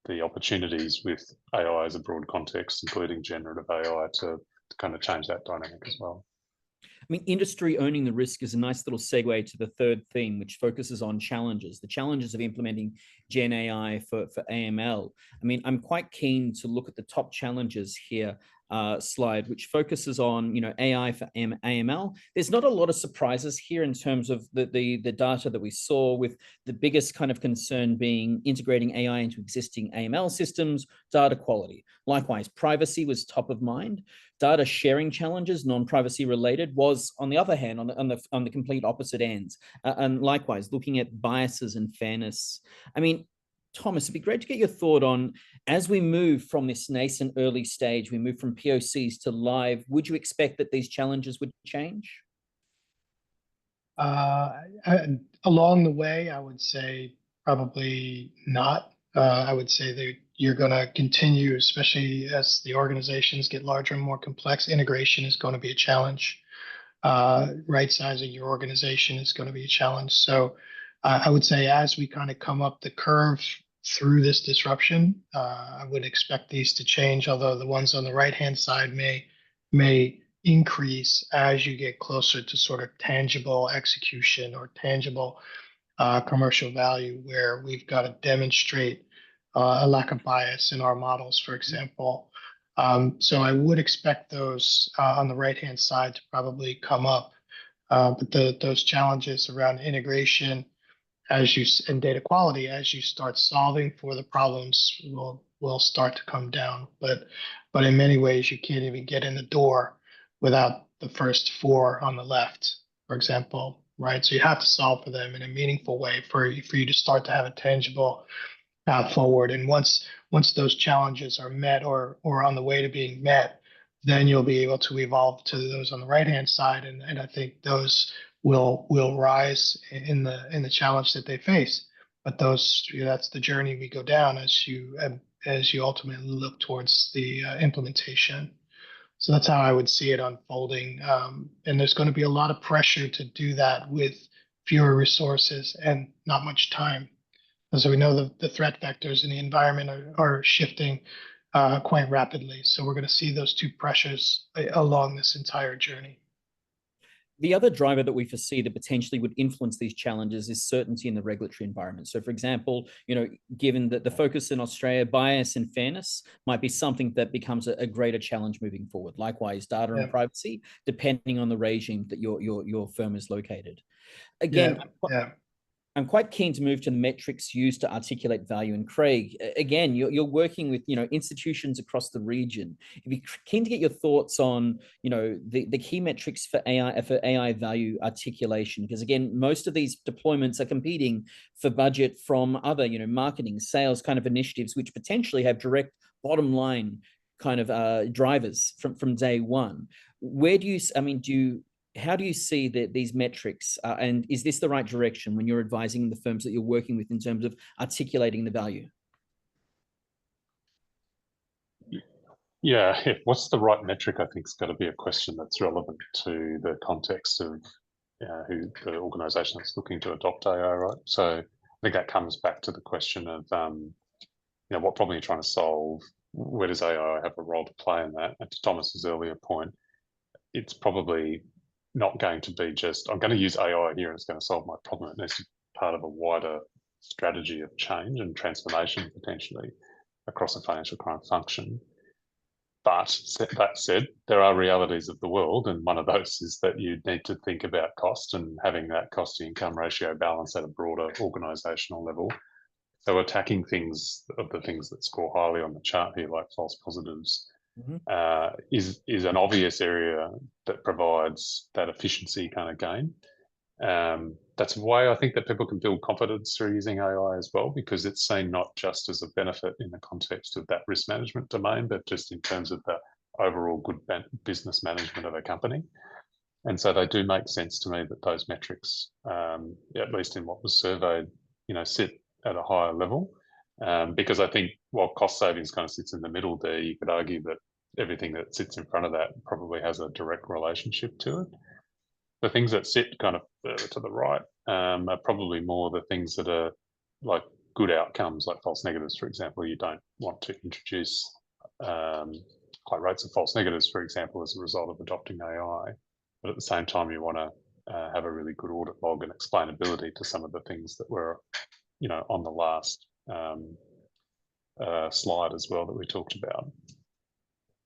the opportunities with AI as a broad context, including generative AI, to kind of change that dynamic as well. I mean, industry owning the risk is a nice little segue to the third theme, which focuses on challenges, the challenges of implementing Gen AI for AML. I mean, I'm quite keen to look at the top challenges here slide, which focuses on, AI for AML. There's not a lot of surprises here in terms of the data that we saw, with the biggest kind of concern being integrating AI into existing AML systems, data quality. Likewise, privacy was top of mind. Data sharing challenges, non-privacy related, was, on the other hand, on the complete opposite ends. And likewise, looking at biases and fairness. I mean, Thomas, it'd be great to get your thought on, as we move from this nascent early stage, we move from POCs to live, would you expect that these challenges would change? Along the way, I would say probably not. I would say that you're going to continue, especially as the organizations get larger and more complex. Integration is going to be a challenge. Right sizing your organization is going to be a challenge. So I would say, as we kind of come up the curve through this disruption, I would expect these to change, although the ones on the right-hand side may increase as you get closer to sort of tangible execution or tangible commercial value, where we've got to demonstrate a lack of bias in our models, for example. So I would expect those on the right-hand side to probably come up. But those challenges around integration and data quality, as you start solving for the problems, will start to come down. But in many ways, you can't even get in the door without the first four on the left, for example, right? So you have to solve for them in a meaningful way for you to start to have a tangible path forward. And once those challenges are met or on the way to being met, then you'll be able to evolve to those on the right-hand side. And I think those will rise in the challenge that they face. But that's the journey we go down as you ultimately look towards the implementation. So that's how I would see it unfolding. And there's going to be a lot of pressure to do that with fewer resources and not much time. And so we know the threat vectors in the environment are shifting quite rapidly. So we're going to see those two pressures along this entire journey. The other driver that we foresee that potentially would influence these challenges is certainty in the regulatory environment. So, for example, given that the focus in Australia, bias and fairness might be something that becomes a greater challenge moving forward. Likewise, data and privacy, depending on the regime that your firm is located. Again, I'm quite keen to move to the metrics used to articulate value. And Craig, again, you're working with institutions across the region. I'd be keen to get your thoughts on the key metrics for AI value articulation, because again, most of these deployments are competing for budget from other marketing, sales kind of initiatives, which potentially have direct bottom line kind of drivers from day one. How do you see these metrics, and is this the right direction when you're advising the firms that you're working with in terms of articulating the value? Yeah, what's the right metric? I think it's got to be a question that's relevant to the context of who the organisation that's looking to adopt AI, right? So I think that comes back to the question of what problem you're trying to solve. Where does AI have a role to play in that? And to Thomas's earlier point, it's probably not going to be just, I'm going to use AI here and it's going to solve my problem. It needs to be part of a wider strategy of change and transformation potentially across a financial crime function. But that said, there are realities of the world, and one of those is that you need to think about cost and having that cost to income ratio balance at a broader organisational level. So attacking the things that score highly on the chart here, like false positives, is an obvious area that provides that efficiency kind of gain. That's why I think that people can build confidence through using AI as well, because it's seen not just as a benefit in the context of that risk management domain, but just in terms of the overall good business management of a company. And so they do make sense to me that those metrics, at least in what was surveyed, sit at a higher level. Because I think while cost savings kind of sits in the middle there, you could argue that everything that sits in front of that probably has a direct relationship to it. The things that sit kind of further to the right are probably more the things that are like good outcomes, like false negatives, for example. You don't want to introduce high rates of false negatives, for example, as a result of adopting AI. But at the same time, you want to have a really good audit log and explainability to some of the things that were, on the last slide as well that we talked about.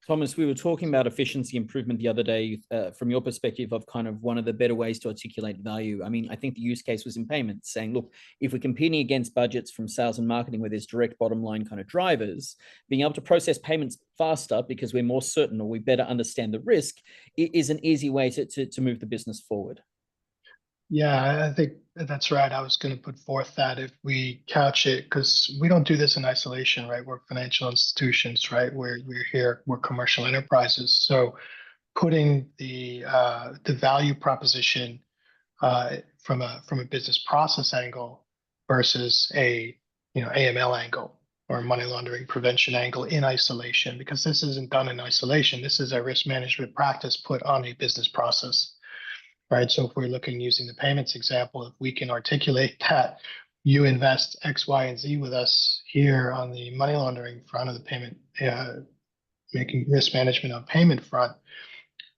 Thomas, we were talking about efficiency improvement the other day from your perspective of kind of one of the better ways to articulate value. I mean, I think the use case was in payments, saying, look, if we're competing against budgets from sales and marketing where there's direct bottom line kind of drivers, being able to process payments faster because we're more certain or we better understand the risk is an easy way to move the business forward. Yeah, I think that's right. I was going to put forth that if we couch it, because we don't do this in isolation, right? We're financial institutions, right? We're commercial enterprises. So putting the value proposition from a business process angle versus a AML angle or money laundering prevention angle in isolation, because this isn't done in isolation. This is a risk management practice put on a business process. Right. So if we're looking using the payments example, if we can articulate that you invest X, Y, and Z with us here on the money laundering front of the payment, making risk management on payment front,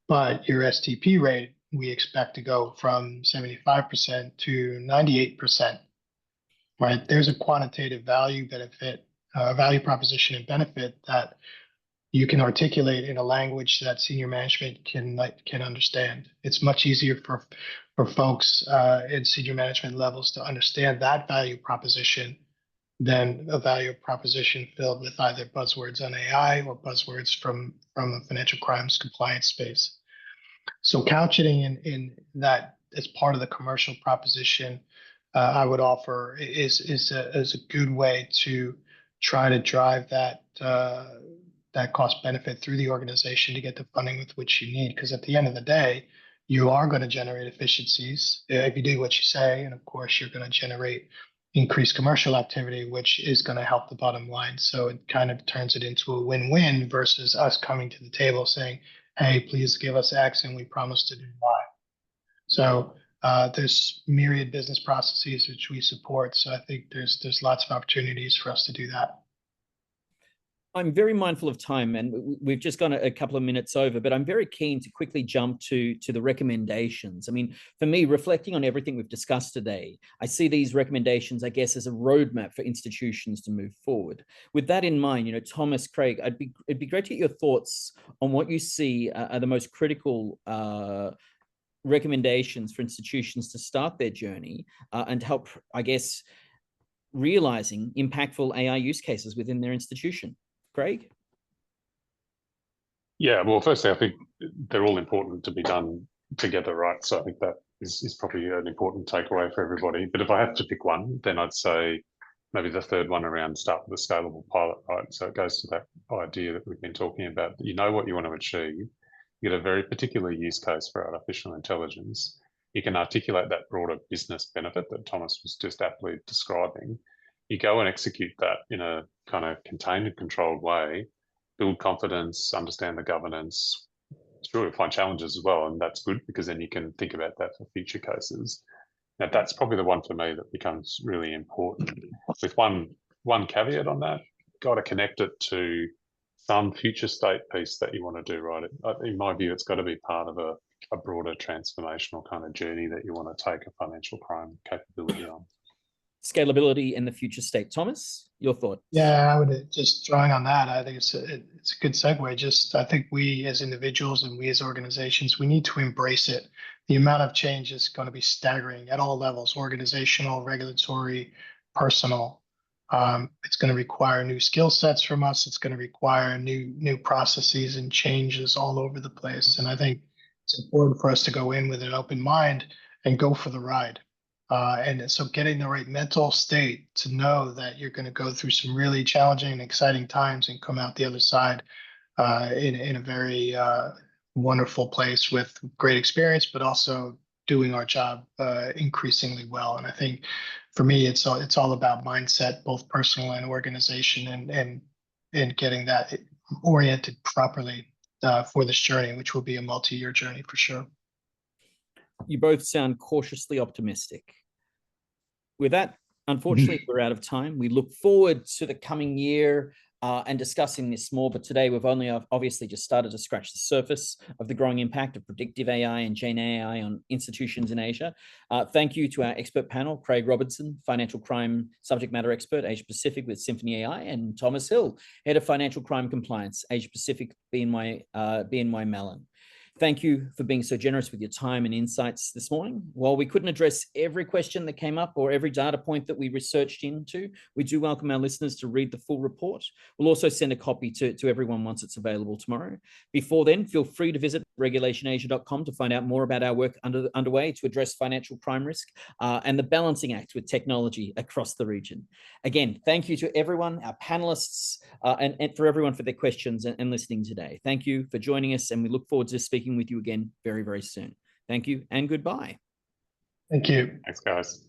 but your STP rate, we expect to go from 75% to 98%. Right. There's a quantitative value benefit, value proposition and benefit that you can articulate in a language that senior management can understand. It's much easier for folks in senior management levels to understand that value proposition than a value proposition filled with either buzzwords on AI or buzzwords from a financial crimes compliance space. So couching in that as part of the commercial proposition, I would offer is a good way to try to drive that cost benefit through the organization to get the funding with which you need. Because at the end of the day, you are going to generate efficiencies if you do what you say. And of course, you're going to generate increased commercial activity, which is going to help the bottom line. So it kind of turns it into a win-win versus us coming to the table saying, hey, please give us X and we promise to do Y. So There's myriad business processes which we support. So I think there's lots of opportunities for us to do that. I'm very mindful of time, and we've just gone a couple of minutes over, but I'm very keen to quickly jump to the recommendations. I mean, for me, reflecting on everything we've discussed today, I see these recommendations, I guess, as a roadmap for institutions to move forward. With that in mind, Thomas, Craig, it'd be great to get your thoughts on what you see are the most critical recommendations for institutions to start their journey and help, I guess, realizing impactful AI use cases within their institution. Craig? Yeah, well, firstly, I think they're all important to be done together, right? So I think that is probably an important takeaway for everybody. But if I have to pick one, then I'd say maybe the third one around start with a scalable pilot, right? So it goes to that idea that we've been talking about, that you know what you want to achieve, you get a very particular use case for artificial intelligence, you can articulate that broader business benefit that Thomas was just aptly describing, you go and execute that in a kind of contained and controlled way, build confidence, understand the governance. Sure, you'll find challenges as well, and that's good because then you can think about that for future cases. Now, that's probably the one for me that becomes really important. With one caveat on that, got to connect it to some future state piece that you want to do, right? In my view, it's got to be part of a broader transformational kind of journey that you want to take a financial crime capability on. Scalability and the future state. Thomas, your thoughts? Yeah, I would just drawing on that. I think it's a good segue. I think we as individuals and we as organizations, we need to embrace it. The amount of change is going to be staggering at all levels: organizational, regulatory, personal. It's going to require new skill sets from us. It's going to require new processes and changes all over the place. And I think it's important for us to go in with an open mind and go for the ride. And so getting the right mental state to know that you're going to go through some really challenging and exciting times and come out the other side in a very wonderful place with great experience, but also doing our job increasingly well. And I think for me, it's all about mindset, both personal and organization, and getting that oriented properly for this journey, which will be a multi-year journey for sure. You both sound cautiously optimistic. With that, unfortunately, we're out of time. We look forward to the coming year and discussing this more, but today we've only obviously just started to scratch the surface of the growing impact of predictive AI and GenAI on institutions in Asia. Thank you to our expert panel, Craig Robertson, financial crime subject matter expert, Asia Pacific with Symphony AI, and Thomas Hill, head of financial crime compliance, Asia Pacific, BNY Mellon. Thank you for being so generous with your time and insights this morning. While we couldn't address every question that came up or every data point that we researched into, we do welcome our listeners to read the full report. We'll also send a copy to everyone once it's available tomorrow. Before then, feel free to visit regulationasia.com to find out more about our work underway to address financial crime risk and the balancing act with technology across the region. Again, thank you to everyone, our panelists, and for everyone for their questions and listening today. Thank you for joining us, and we look forward to speaking with you again very, very soon. Thank you and goodbye. Thank you. Thanks, guys.